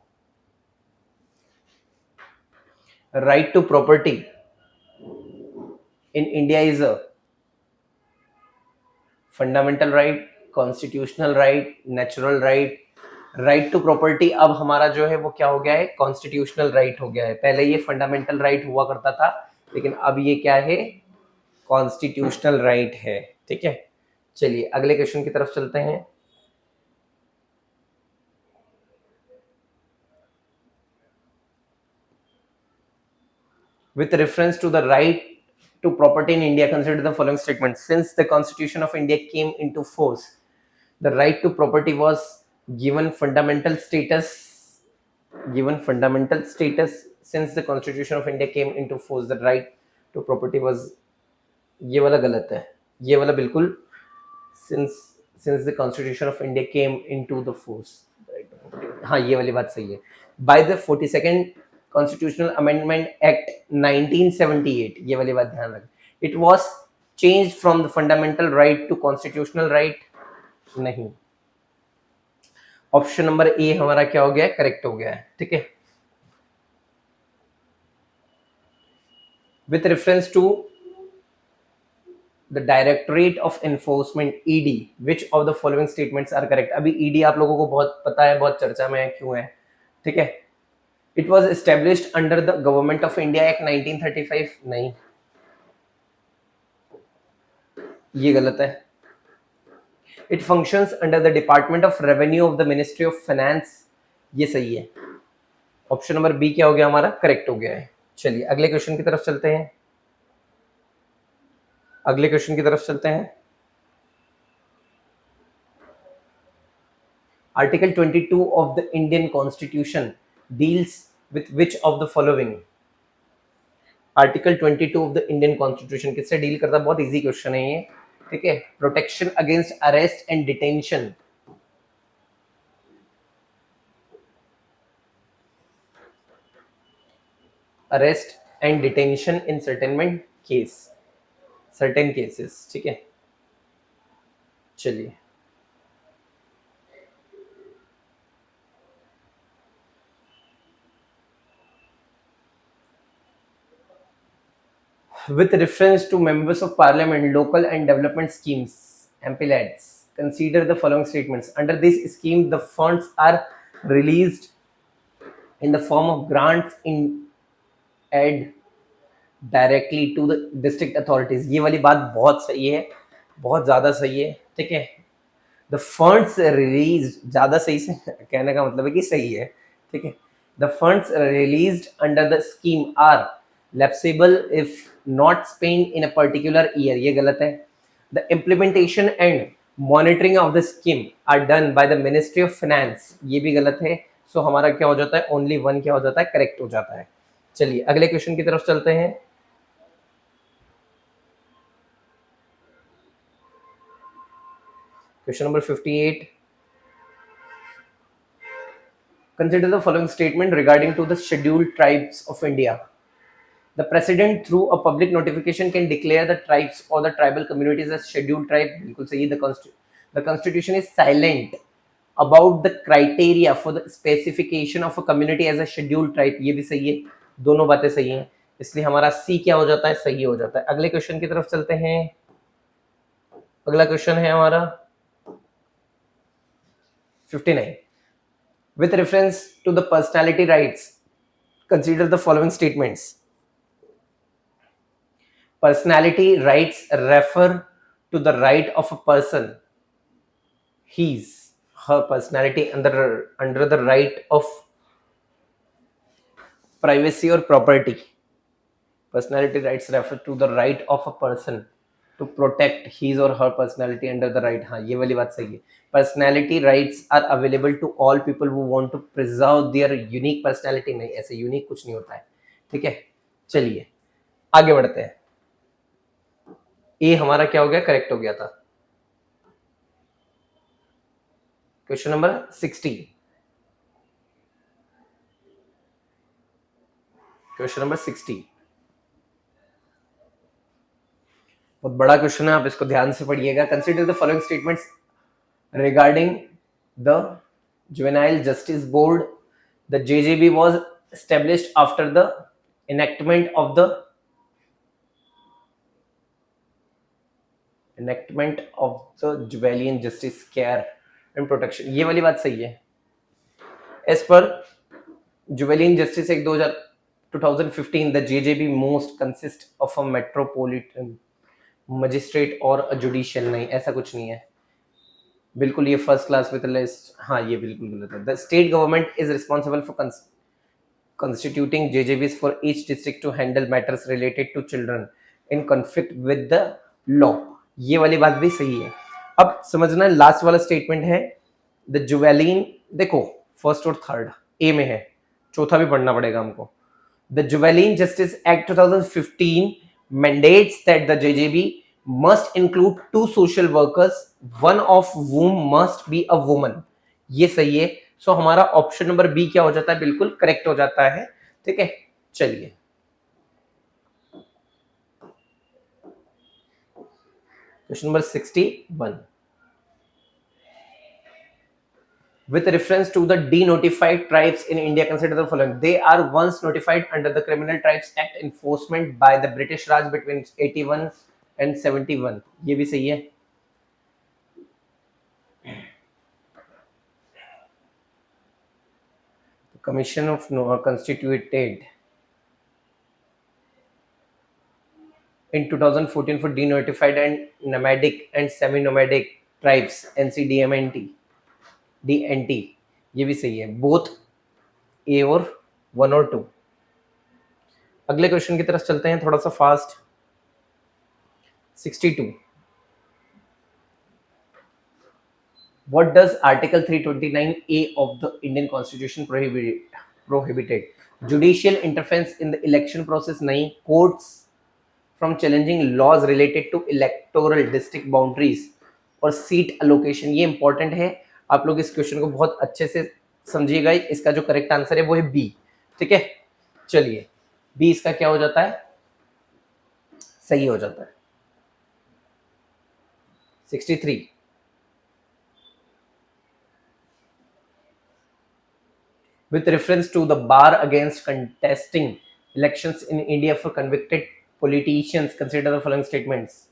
Right to property in India is a fundamental right, constitutional right, natural right. Right to property अब हमारा जो है वो क्या हो गया है, कॉन्स्टिट्यूशनल राइट हो गया है। पहले ये फंडामेंटल राइट हुआ करता था, लेकिन अब ये क्या है, कॉन्स्टिट्यूशनल राइट है, ठीक है। चलिए अगले क्वेश्चन की तरफ चलते हैं। With reference to the right to property in India, consider the following statement. Since the Constitution of India came into force, the right to property was given fundamental status. Since the Constitution of India came into force, the right to property was, ये वाला गलत है, ये वाला बिल्कुल since the Constitution of India came into the force, हाँ ये वाली बात सही है। By the 42nd Constitutional Amendment Act 1978, ये वाली बात ध्यान रखें, it was change from the fundamental right to constitutional right, नहीं। ऑप्शन नंबर ए हमारा क्या हो गया है, करेक्ट हो गया है, ठीक है। With reference to the directorate of enforcement ED, which of the following statements are correct. अभी ईडी आप लोगों को बहुत पता है, बहुत चर्चा में है, क्यों है, ठीक है। It was established under the government of India act 1935, नहीं, ये गलत है। It functions under the department of revenue of the ministry of finance, ये सही है। ऑप्शन नंबर बी क्या हो गया हमारा, करेक्ट हो गया है। चलिए अगले क्वेश्चन की तरफ चलते हैं, अगले क्वेश्चन की तरफ चलते हैं। Article 22 of the Indian constitution deals with which of the following. Article 22 of the Indian constitution किससे डील करता है, बहुत इजी क्वेश्चन है ये, ठीक है। Protection against arrest and detention, arrest and detention in certain case, certain cases, ठीक है। चलिए with reference to members of parliament, local and development schemes, MPLADs, consider the following statements. Under this scheme, the funds are released in the form of grants in aid directly to the district authorities. ये वाली बात बहुत सही है, बहुत ज़्यादा सही है, ठीक है। The funds released, ज़्यादा सही से कहने का मतलब है कि सही है, ठीक है। The funds released under the scheme are lapsable if not spent in a particular year, ये गलत है। The implementation and monitoring of the scheme are done by the Ministry of Finance, ये भी गलत है। सो हमारा क्या हो जाता है, ओनली वन क्या हो जाता है, करेक्ट हो जाता है। चलिए अगले क्वेश्चन की तरफ चलते हैं। Question number 58, consider the following statement regarding to the scheduled tribes of India. The president through a public notification can declare the tribes or the tribal communities as scheduled tribe, बिल्कुल सही है। The constitution is silent about the criteria for the specification of a community as a scheduled tribe, ये भी सही है, दोनों बातें सही हैं, इसलिए हमारा सी क्या हो जाता है, सही हो जाता है। अगले क्वेश्चन की तरफ चलते हैं। अगला क्वेश्चन है हमारा 59, with reference to the personality rights, consider the following statements. Personality rights refer to the right of a person, his, her personality under the right of privacy or property. Personality rights refer to the right of a person to protect his or her personality under the right. हाँ ये वाली बात सही है। Personality rights are available to all people who want to preserve their unique personality, नहीं ऐसे unique कुछ नहीं होता है, ठीक है। चलिए आगे बढ़ते हैं। ए हमारा क्या हो गया, करेक्ट हो गया था। क्वेश्चन नंबर 60, क्वेश्चन नंबर 60 बहुत बड़ा क्वेश्चन है, आप इसको ध्यान से पढ़िएगा। Consider the following statements regarding the juvenile justice board. The JJB was established after the enactment of the Juvenile Justice Care and Protection, ये वाली बात सही है। As per juvenile justice act 2015, the JJB most consist of a metropolitan magistrate और a judicial, नहीं ऐसा कुछ नहीं है, बिल्कुल ये फर्स्ट क्लास विद लिस्ट, हाँ ये बिल्कुल गलत है। The state government is responsible for constituting JJBs for each district to handle matters related to children in conflict with the law, ये वाली बात भी सही है। अब समझना लास्ट वाला स्टेटमेंट है द जुवेलिन, देखो फर्स्ट और थर्ड ए में है, चौथा भी पढ़ना पड़ेगा हमको। द जुवेलिन justice act 2015 mandates that the JJB must include 2 social workers, one of whom must be a woman, ये सही है। सो हमारा ऑप्शन नंबर बी क्या हो जाता है, बिल्कुल करेक्ट हो जाता है, ठीक है। चलिए question number 61, with reference to the denotified tribes in India, consider the following. They are once notified under the Criminal Tribes Act enforcement by the British Raj between 81 and 71. ये भी सही है. The Commission of constituted in 2014 for denotified and nomadic and semi-nomadic tribes, NCDMNT, DNT. ये भी सही है. Both A और 1 और 2. अगले क्वेश्चन की तरफ चलते हैं थोड़ा सा fast. 62. What does Article 329A of the Indian Constitution prohibited? Judicial interference in the election process. नहीं. Courts from challenging laws related to electoral district boundaries और सीट allocation. ये इंपॉर्टेंट है, आप लोग इस क्वेश्चन को बहुत अच्छे से समझिएगा. इसका जो करेक्ट आंसर है वो है बी. ठीक है, चलिए बी इसका क्या हो जाता है, सही हो जाता है. 63. With reference to the bar against contesting elections in India for convicted politicians, consider the following statements.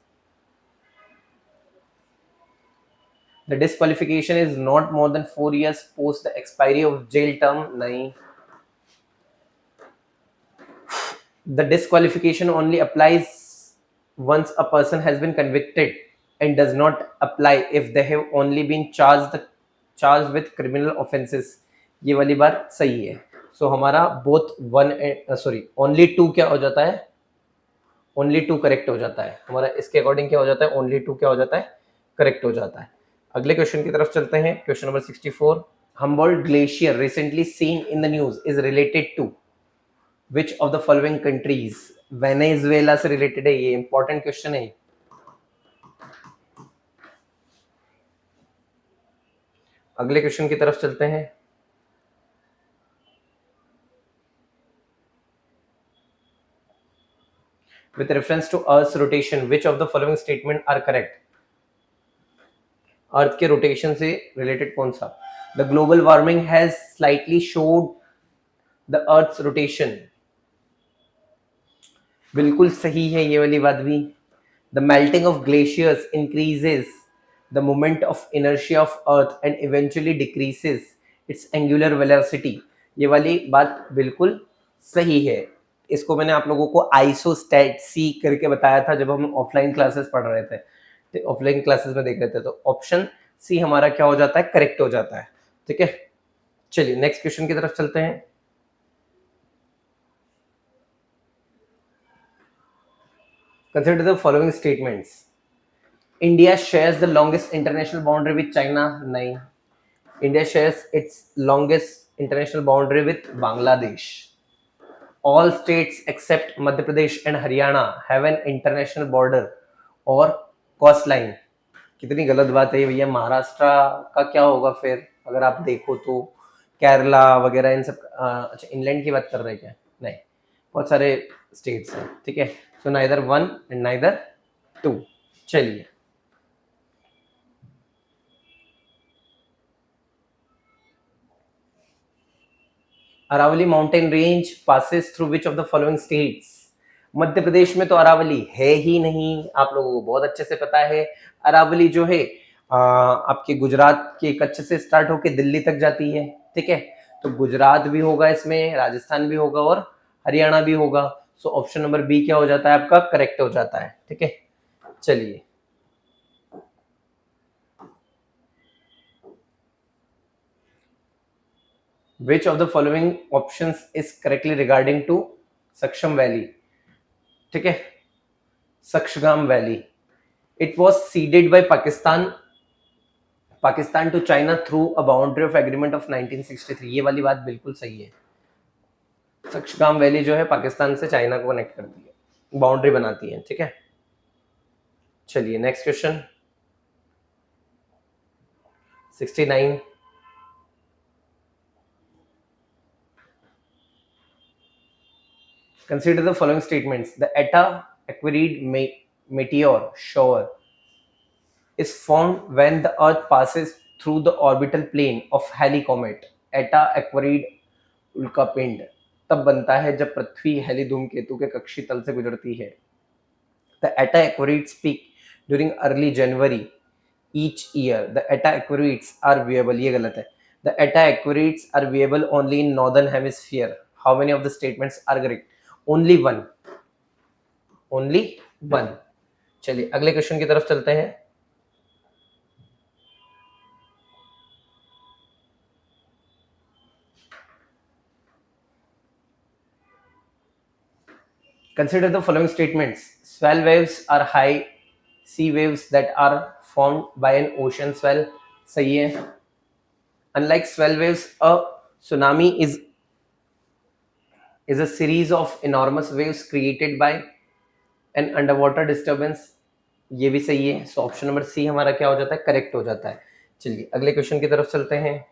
The disqualification is not more than 4 years post the expiry of jail term. nahi. The disqualification only applies once a person has been convicted and does not apply if they have only been charged with criminal offenses. ये वाली बात सही है. सो हमारा both only 2 क्या हो जाता है, ओनली 2 करेक्ट हो जाता है. हमारा इसके अकॉर्डिंग क्या हो जाता है, ओनली 2 क्या हो जाता है, करेक्ट हो जाता है. अगले क्वेश्चन की तरफ चलते हैं. Question number 64. Humboldt Glacier recently seen in the news is related to which of the following countries? Venezuela से रिलेटेड है. ये इंपॉर्टेंट क्वेश्चन है. अगले क्वेश्चन की तरफ चलते हैं. With reference to Earth's rotation, which of the following statement are correct? अर्थ के रोटेशन से रिलेटेड कौन सा? The global warming has slightly showed the Earth's rotation. बिल्कुल सही है ये वाली बात भी. The melting of glaciers increases the moment of inertia of Earth and eventually decreases its angular velocity. ये वाली बात बिल्कुल सही है. इसको मैंने आप लोगों को आइसोस्टैट सी करके बताया था जब हम ऑफलाइन क्लासेस पढ़ रहे थे, तो ऑफलाइन क्लासेस में देख रहे थे. तो ऑप्शन सी हमारा क्या हो जाता है, करेक्ट हो जाता है. ठीक है, चलिए नेक्स्ट क्वेश्चन की तरफ चलते हैं. Consider the following statements. India shares the longest international boundary with China. नहीं. India shares its longest international boundary with Bangladesh. All states except Madhya Pradesh and Haryana have an international border or coastline. कितनी गलत बात है ये भैया. महाराष्ट्र का क्या होगा फिर, अगर आप देखो तो केरला वगैरह इन सब. अच्छा, इंग्लैंड की बात कर रहे हैं क्या? नहीं, बहुत सारे स्टेट्स हैं. ठीक है, सो नाइदर 1 एंड नाइदर 2. चलिए Aravalli mountain range passes through which of the following states? Madhya Pradesh में तो अरावली है ही नहीं, आप लोगों को बहुत अच्छे से पता है. अरावली जो है आपके गुजरात के कच्छ से स्टार्ट होके दिल्ली तक जाती है. ठीक है, तो गुजरात भी होगा इसमें, राजस्थान भी होगा और हरियाणा भी होगा. सो ऑप्शन नंबर बी क्या हो जाता है आपका, करेक्ट हो जाता है. ठीक है, चलिए which of the following options is correctly regarding to Saksham Valley? ठीक है, Sakshgam Valley. It was ceded by Pakistan to China through a boundary of agreement of 1963. ये वाली बात बिल्कुल सही है. सक्शगाम वैली जो है पाकिस्तान से चाइना को कनेक्ट करती है, बाउंड्री बनाती है. ठीक है, चलिए next question 69. Consider the following statements. The Eta Aquarid meteor shower is formed when the earth passes through the orbital plane of Halley comet, Eta Aquarid उल्कापिंड तब बनता है जब पृथ्वी हेली धूमकेतु के कक्षी तल से गुजरती है। The Eta Aquarids peak during early January each year. The Eta Aquarids are viewable, ये गलत है। The Eta Aquarids are viewable only in northern hemisphere. How many of the statements are correct? Only one. Only one. चलिए अगले question की तरफ चलते हैं। Consider the following statements. Swell waves are high sea waves that are formed by an ocean swell. सही है। Unlike swell waves, a tsunami is a series of enormous waves created by an underwater disturbance. ये भी सही है। So option number C हमारा क्या हो जाता है? करेक्ट हो जाता है। चलिए अगले क्वेश्चन की तरफ चलते हैं।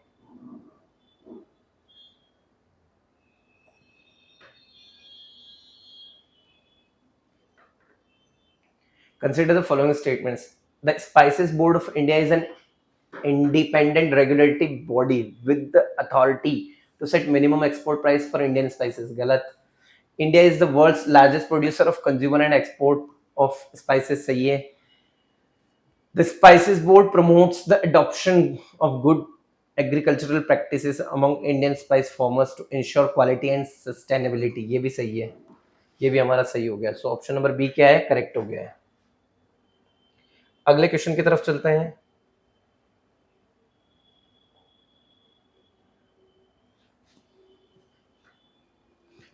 Consider the following statements. The Spices Board of India is an independent regulatory body with the authority to set minimum export price for Indian spices. गलत। India is the world's largest producer of consumer and export of spices. सही है। The Spices Board promotes the adoption of good agricultural practices among Indian spice farmers to ensure quality and sustainability. ये भी सही है। ये भी हमारा सही हो गया। सो ऑप्शन नंबर बी क्या है? करेक्ट हो गया है। अगले क्वेश्चन की तरफ चलते हैं।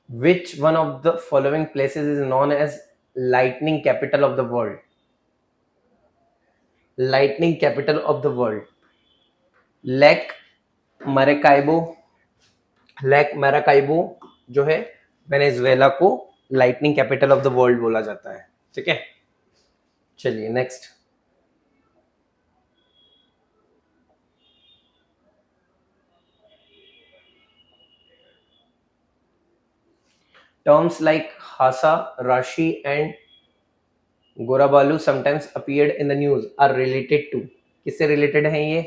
Which one of the following places is known as lightning capital of the world? Lightning capital of the world. Lake Maracaibo जो है वेनेजुएला को lightning capital of the world बोला जाता है। ठीक है, चलिए next. Terms like Hasa, Rashi and Gorabalu sometimes appeared in the news are related to, किससे रिलेटेड है ये?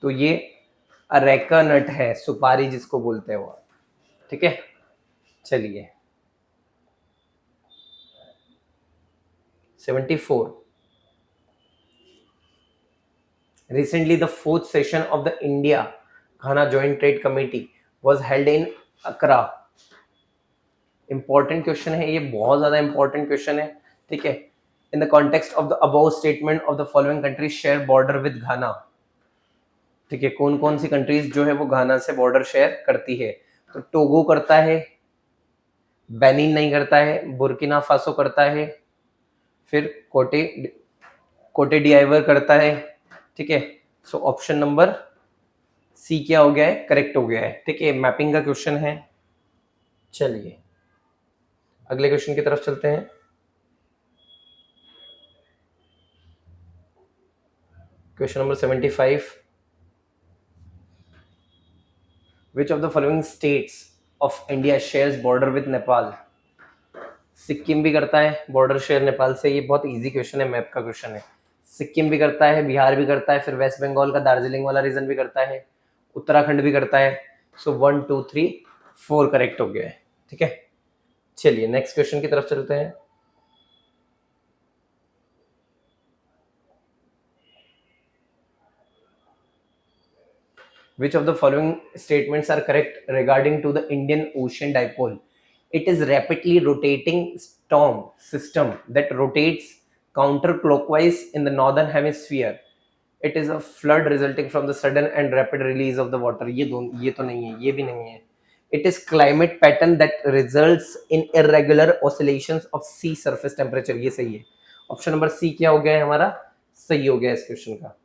तो ये अरेका नट है, सुपारी जिसको बोलते हैं वो। ठीक है, चलिए 74. Recently the fourth session of the India Ghana Joint Trade Committee was held in Accra. Important question है ये, बहुत ज्यादा इंपॉर्टेंट क्वेश्चन है। ठीक है, in the context of the above statement of the following countries share border with Ghana. ठीक है, कौन कौन सी कंट्रीज जो है वो घाना से बॉर्डर शेयर करती है? तो टोगो करता है, बेनिन नहीं करता है, बुर्किना फासो करता है, फिर कोटे डिआइवर करता है। ठीक है, सो ऑप्शन नंबर सी क्या हो गया है? करेक्ट हो गया है। ठीक है, मैपिंग का क्वेश्चन है। चलिए अगले क्वेश्चन की तरफ चलते हैं। Question number 75. Which of the following states of India shares border with Nepal? Sikkim भी करता है बॉर्डर शेयर नेपाल से। ये बहुत इजी क्वेश्चन है, मैप का क्वेश्चन है। सिक्किम भी करता है, बिहार भी करता है, फिर वेस्ट बंगाल का दार्जिलिंग वाला रीजन भी करता है, उत्तराखंड भी करता है। सो 1 2 3 4 करेक्ट हो गया है। ठीक है, चलिए नेक्स्ट क्वेश्चन की तरफ चलते हैं। Which of the following statements are correct regarding to the Indian Ocean Dipole? It is rapidly rotating storm system that rotates counterclockwise in the northern hemisphere. It is a flood resulting from the sudden and rapid release of the water. ये तो नहीं है, ये भी नहीं है। It is climate pattern that results in irregular oscillations of sea surface temperature. ये सही है। ऑप्शन नंबर सी क्या हो गया है हमारा? सही हो गया इस क्वेश्चन का।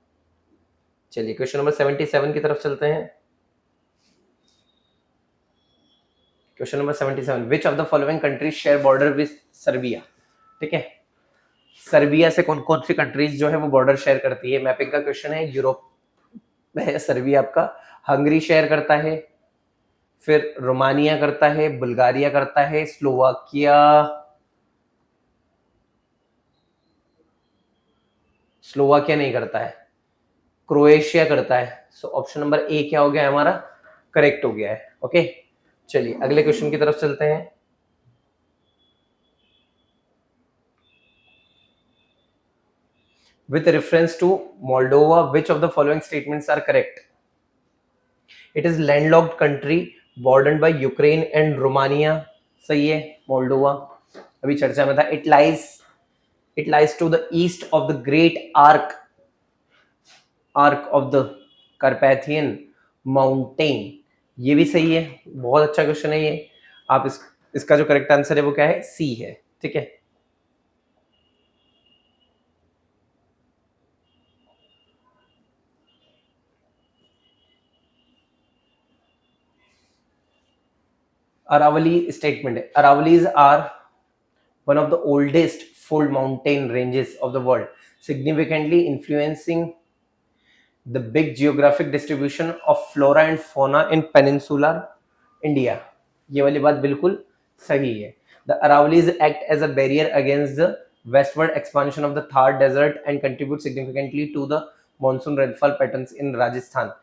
चलिए क्वेश्चन नंबर 77 की तरफ चलते हैं। Question number 77, which of the following countries share border with Serbia? ठीक है, सर्बिया से कौन कौन सी कंट्रीज जो है वो बॉर्डर शेयर करती है? मैपिंग का क्वेश्चन है। यूरोप में है सर्बिया आपका। हंगरी शेयर करता है, फिर रोमानिया करता है, बुल्गारिया करता है, स्लोवाकिया नहीं करता है, क्रोएशिया करता है। सो ऑप्शन नंबर ए क्या हो गया हमारा, करेक्ट हो गया है। ओके, चलिए अगले क्वेश्चन की तरफ चलते हैं। With reference to Moldova, which of the following statements are correct? It is landlocked country bordered by Ukraine and Romania. सही है, मोल्डोवा अभी चर्चा में था। It lies to the east of the great arc of the Carpathian mountain. ये भी सही है, बहुत अच्छा क्वेश्चन है ये। आप इसका जो करेक्ट आंसर है वो क्या है, सी है। ठीक है, Aravalli statement है, Aravallis are one of the oldest fold mountain ranges of the world, significantly influencing the big geographic distribution of flora and fauna in peninsular India. ये वाली बात बिल्कुल सही है। The Aravallis act as a barrier against the westward expansion of the Thar Desert and contribute significantly to the monsoon rainfall patterns in Rajasthan.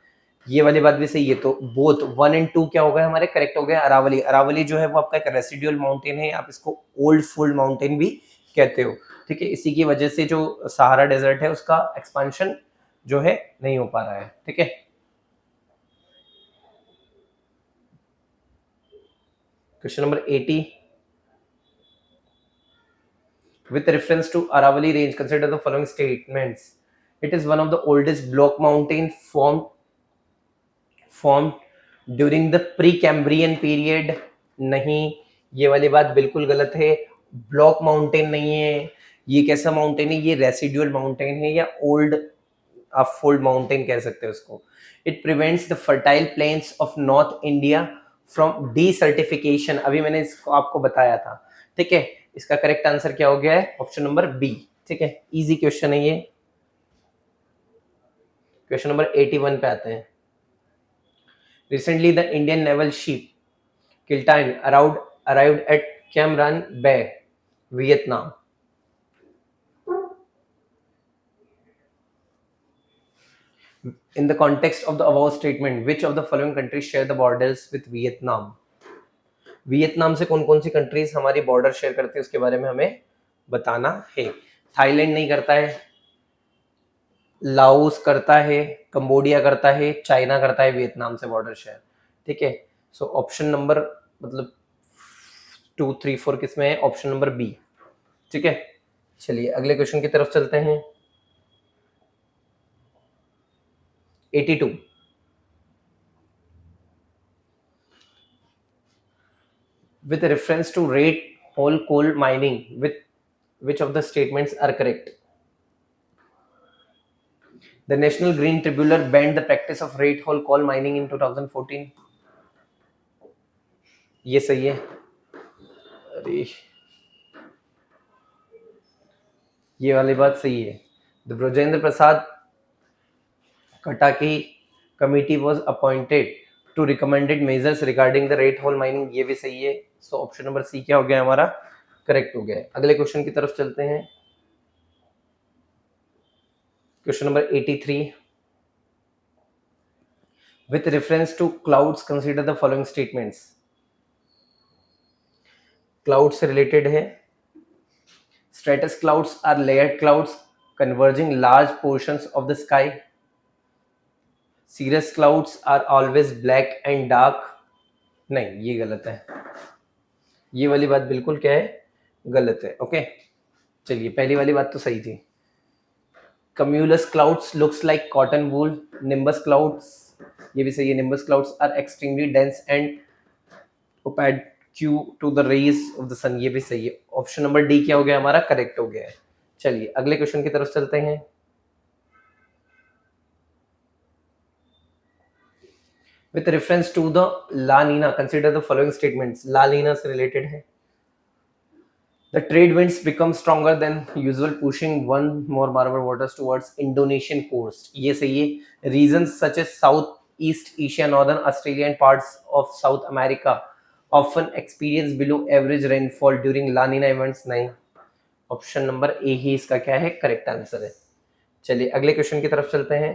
ये वाली बात भी सही है। तो बोथ 1 एंड 2 क्या हो गए हमारे, करेक्ट हो गए। अरावली, अरावली जो है वो आपका एक रेसिडुअल माउंटेन है, आप इसको ओल्ड फोल्ड माउंटेन भी कहते हो। ठीक है, इसी की वजह से जो सहारा डेजर्ट है उसका एक्सपांशन जो है नहीं हो पा रहा है। ठीक है, question number 80, with reference to Aravalli range, consider the following statements. It is one of the oldest block mountain formed during the Precambrian period. नहीं, ये वाली बात बिल्कुल गलत है। ब्लॉक माउंटेन नहीं है, ये कैसा माउंटेन है, ये रेसिडुअल माउंटेन है या ओल्ड, आप फोल्ड माउंटेन कह सकते हो उसको। It prevents the fertile plains of north India from desertification. अभी मैंने इसको आपको बताया था। ठीक है, इसका करेक्ट आंसर क्या हो गया है, ऑप्शन नंबर बी। ठीक है, इजी क्वेश्चन है ये। क्वेश्चन नंबर 81 पे आते हैं। Recently the Indian naval ship Kiltan arrived at Cam Ranh Bay, Vietnam. In the context of the above statement, which of the following countries share the borders with Vietnam? Vietnam से कौन कौन सी countries हमारी border share करती है उसके बारे में हमें बताना है। थाईलैंड नहीं करता है, लाओस करता है, कंबोडिया करता है, चाइना करता है वियतनाम से बॉर्डर शेयर। ठीक है, सो ऑप्शन नंबर मतलब 2, 3, 4 किस में है, ऑप्शन नंबर बी। ठीक है, चलिए अगले क्वेश्चन की तरफ चलते हैं। 82, with reference to rate hole coal mining, with which of the statements are correct? The National Green Tribunal banned the practice of rate hole coal mining in 2014. ये सही है। अरे ये वाली बात सही है। The Brojendra Prasad Kataki committee was appointed to recommended measures regarding the rate hole mining, ये भी सही है। सो ऑप्शन नंबर सी क्या हो गया हमारा, करेक्ट हो गया। अगले क्वेश्चन की तरफ चलते हैं। Question number 83, with reference to clouds consider the following statements. Cloud से रिलेटेड है। Stratus clouds are layered clouds converging large portions of the sky. Cirrus clouds are always black and dark. नहीं, ये गलत है। ये वाली बात बिल्कुल क्या है, गलत है। ओके, चलिए पहली वाली बात तो सही थी। Cumulus clouds looks like cotton wool. Nimbus clouds, ये भी सही है। Nimbus clouds are extremely dense and opaque to the rays of the sun, ये भी सही है। ऑप्शन नंबर डी क्या हो गया हमारा, करेक्ट हो गया है। चलिए अगले क्वेश्चन की तरफ चलते हैं। With reference to the La Nina, consider the following statements. La Nina से related है। The trade winds become stronger than usual, pushing one more warmer waters towards Indonesian coast. ये सही है। Regions such as Southeast Asia, Northern Australia and parts of South America often experience below average rainfall during La Nina events. नहीं, option number ए ही इसका क्या है, correct answer है। चलिए अगले क्वेश्चन की तरफ चलते हैं।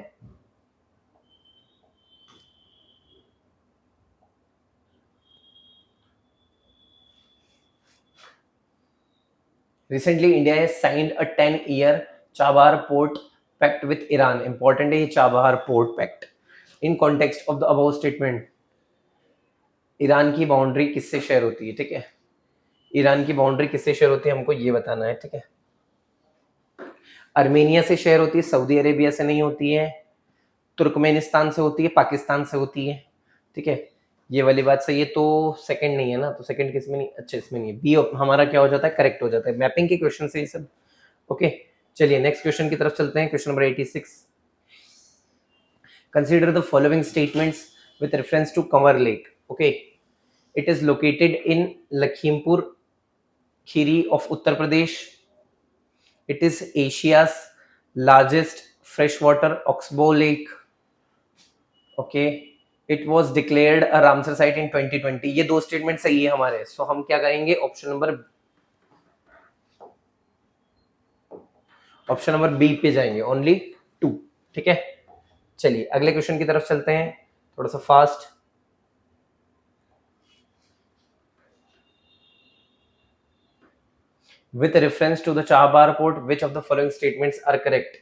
Recently, India has signed a 10-year Chabahar Port Pact with Iran. Important है ये Chabahar Port Pact. In context of the above statement, Iran की बाउंड्री किससे शेयर होती है? ठीक है, ईरान की बाउंड्री किससे शेयर होती है हमको ये बताना है। ठीक है, अर्मेनिया से शेयर होती है, सऊदी अरेबिया से नहीं होती है, तुर्कमेनिस्तान से होती है, पाकिस्तान से होती है। ठीक है, ये वाली बात सही है, तो सेकंड नहीं है ना, तो सेकंड किस में नहीं, अच्छा इसमें नहीं है, बी हमारा क्या हो जाता है, करेक्ट हो जाता है। मैपिंग के क्वेश्चन से ये सब। ओके, चलिए नेक्स्ट क्वेश्चन की तरफ चलते हैं। Question number 86, consider the following statements with reference to Kanwar lake. Okay, it is located in Lakhimpur Kheri of Uttar Pradesh. It is Asia's largest freshwater oxbow lake. Okay, it was declared a Ramsar site in 2020. ये दो statement सही है हमारे, सो हम क्या करेंगे, option number B पे जाएंगे, ओनली 2। ठीक है, चलिए अगले क्वेश्चन की तरफ चलते हैं, थोड़ा सा fast. With reference to the Chabahar port, which of the following statements are correct?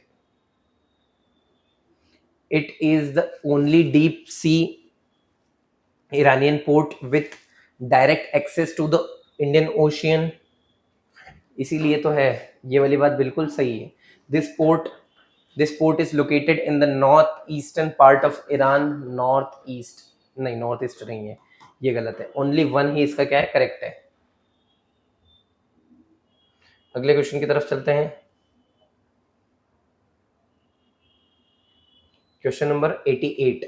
It is the only deep sea Iranian port with direct access to the Indian Ocean. इसीलिए तो है, ये वाली बात बिल्कुल सही है। This port is located in the northeastern part of Iran. Northeast नहीं, नॉर्थ ईस्ट नहीं है, ये गलत है। ओनली वन ही इसका क्या है, करेक्ट है। अगले क्वेश्चन की तरफ चलते हैं। Question number 88,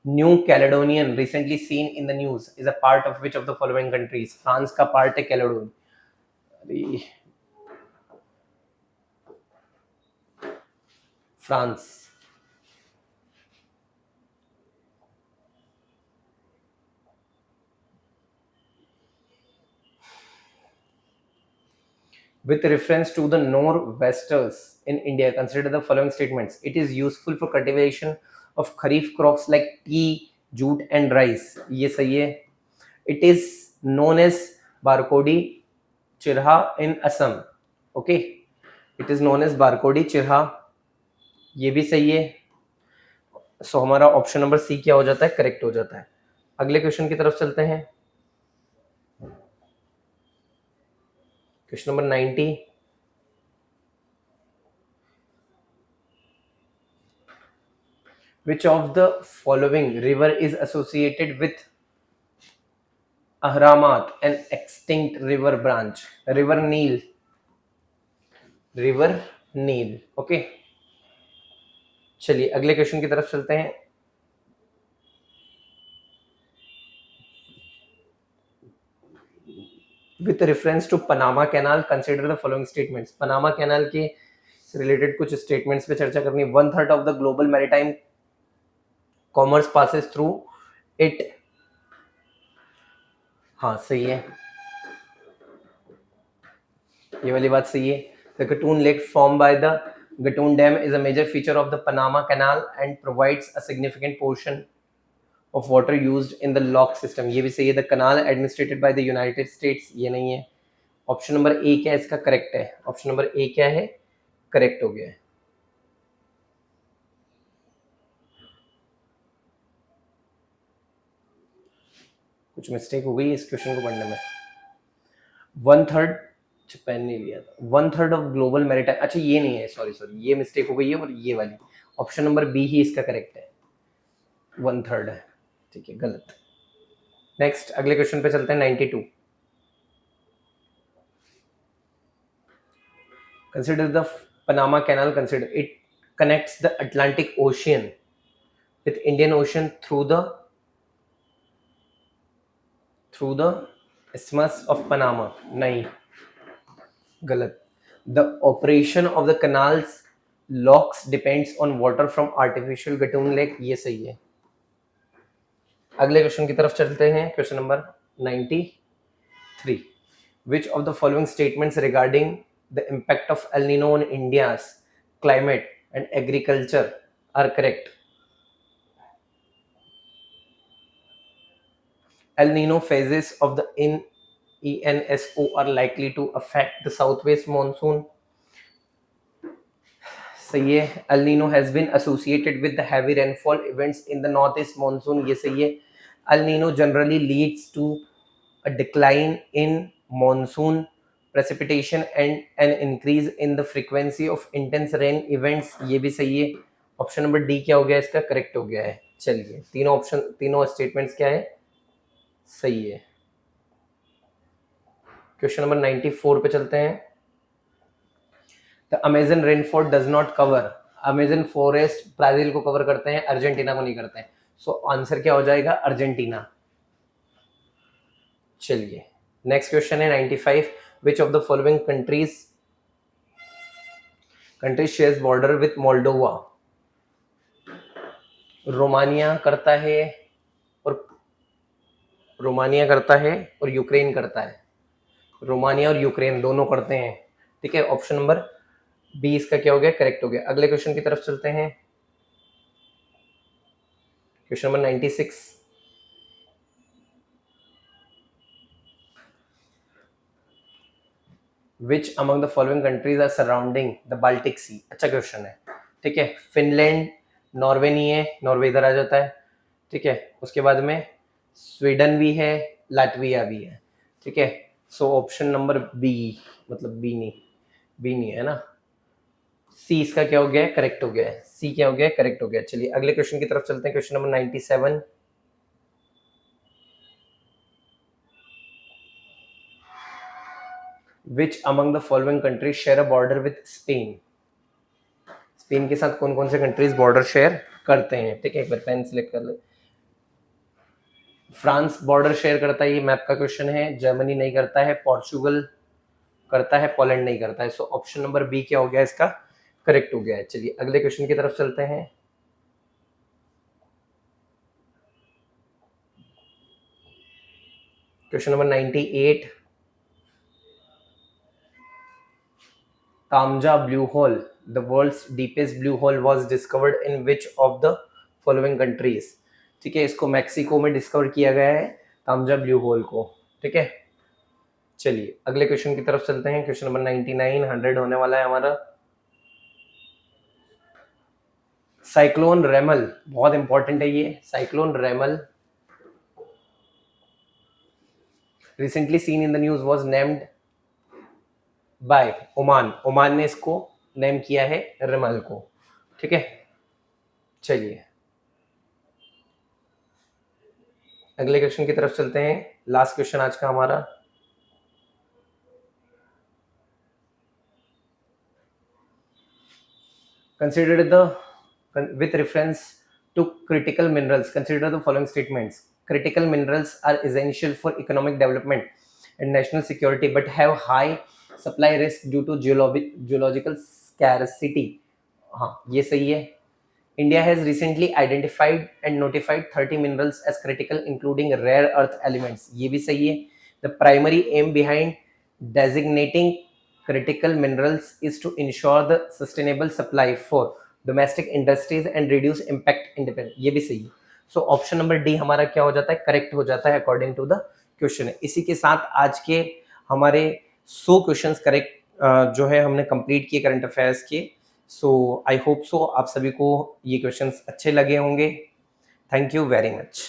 new Caledonian recently seen in the news is a part of which of the following countries? France का पार्ट है कैलेडोन। France. With reference to the nor'westers in India, consider the following statements. It is useful for cultivation of kharif crops like tea, jute and rice. ये सही है। It is known as Barkodi Chirha in Assam. Okay, it is known as Barkodi Chirha, ये भी सही है। सो हमारा option number C क्या हो जाता है, करेक्ट हो जाता है। अगले क्वेश्चन की तरफ चलते हैं। Question number 90, which of the following river is associated with Ahramat, an extinct river branch? River Nile. River Nile. Okay, चलिए अगले क्वेश्चन की तरफ चलते हैं। With reference to Panama canal, consider the following statements. Panama canal के related कुछ statements पे चर्चा करनी। 1/3 of the global maritime commerce passes through it. हाँ सही है, ये वाली बात सही है। The Gatun lake form by the Gatun dam is a major feature of the Panama canal and provides a significant portion of water used in the lock system, ये भी सही है। The kanal administrated by the United states, ये नहीं है। Option number ए क्या है इसका, करेक्ट है। ऑप्शन नंबर ए क्या है, करेक्ट हो गया है। कुछ मिस्टेक हो गई इस क्वेश्चन को पढ़ने में। 1/3 पेन नहीं लिया था। 1/3 ऑफ ग्लोबल मैरीटाइम, अच्छा ये नहीं है, सॉरी ये मिस्टेक हो गई है। और ये वाली ऑप्शन नंबर बी ही इसका करेक्ट है, 1/3 है। ठीक है, गलत। नेक्स्ट अगले क्वेश्चन पे चलते हैं। 92, consider the Panama canal, consider it connects the Atlantic ocean with Indian ocean through the isthmus of Panama. नहीं, गलत। The operation of the canals locks depends on water from artificial Gatun lake, ये सही है। अगले question की तरफ चलते हैं। Question number 93, which of the following statements regarding the impact of El Nino on India's climate and agriculture are correct. El Nino phases of the ENSO are likely to affect the southwest monsoon. सही है. El Nino has been associated with the heavy rainfall events in the northeast monsoon. ये सही है. El Nino generally leads to a decline in monsoon precipitation and an increase in the frequency of intense rain events. ये भी सही है. Option number D क्या हो गया इसका? करेक्ट हो गया है. चलिए तीनों ऑप्शन, तीनों स्टेटमेंट्स क्या है? सही है. क्वेश्चन नंबर 94 पे चलते हैं. The Amazon rain forest does not cover. Amazon forest Brazil को कवर करते हैं, अर्जेंटीना को नहीं करते हैं. सो आंसर क्या हो जाएगा? अर्जेंटीना. चलिए नेक्स्ट क्वेश्चन है 95. विच of the following countries shares border with Moldova. Romania करता है और यूक्रेन करता है. रोमानिया और यूक्रेन दोनों करते हैं. ठीक है. ऑप्शन नंबर बी इसका क्या हो गया? करेक्ट हो गया. अगले क्वेश्चन की तरफ चलते हैं. Question number 96. Which among the following countries are surrounding the Baltic Sea? अच्छा क्वेश्चन है. ठीक है. फिनलैंड, नॉर्वे नहीं है, नॉर्वे इधर आ जाता है. ठीक है. उसके बाद में स्वीडन भी है, लाटविया भी है. ठीक है. सो ऑप्शन नंबर बी, मतलब बी नहीं है ना. सी इसका क्या हो गया है? करेक्ट हो गया है. सी क्या हो गया है? करेक्ट हो गया. चलिए अगले क्वेश्चन की तरफ चलते हैं. Question number 97. Which among the following countries share a border with Spain? Spain के साथ कौन कौन से कंट्रीज बॉर्डर शेयर करते हैं? ठीक है. एक बार पेन सिलेक्ट कर ले. फ्रांस बॉर्डर शेयर करता है, ये मैप का क्वेश्चन है. जर्मनी नहीं करता है, पोर्चुगल करता है, पोलैंड नहीं करता है. सो ऑप्शन नंबर बी क्या हो गया इसका? करेक्ट हो गया है. चलिए अगले क्वेश्चन की तरफ चलते हैं. Question number 98. Tamja blue hole, the world's deepest blue hole, was discovered in which of the following countries? ठीक है. इसको मैक्सिको में डिस्कवर किया गया है, तामजा ब्लू होल को. ठीक है. चलिए अगले क्वेश्चन की तरफ चलते हैं. Question number 99. 100 होने वाला है हमारा. साइक्लोन रेमल, बहुत इंपॉर्टेंट है ये. Cyclone रेमल recently seen in the news was named by Oman ने इसको नेम किया है रेमल को. ठीक है. चलिए अगले क्वेश्चन की तरफ चलते हैं. लास्ट क्वेश्चन आज का हमारा. Consider the with reference to critical minerals, consider the following statements. Critical minerals are essential for economic development and national security but have high supply risk due to geological scarcity. हाँ ये सही है. India has recently identified and notified 30 minerals as critical including rare earth elements. ये भी सही है. The primary aim behind designating critical minerals is to ensure the sustainable supply for domestic industries and reduce impact independent. ये भी सही है. So option number D हमारा क्या हो जाता है? करेक्ट हो जाता है अकॉर्डिंग टू द क्वेश्चन. इसी के साथ आज के हमारे 100 क्वेश्चंस करेक्ट जो है हमने कंप्लीट किए करंट अफेयर्स के. सो आई होप सो आप सभी को ये क्वेश्चंस अच्छे लगे होंगे. Thank you very much.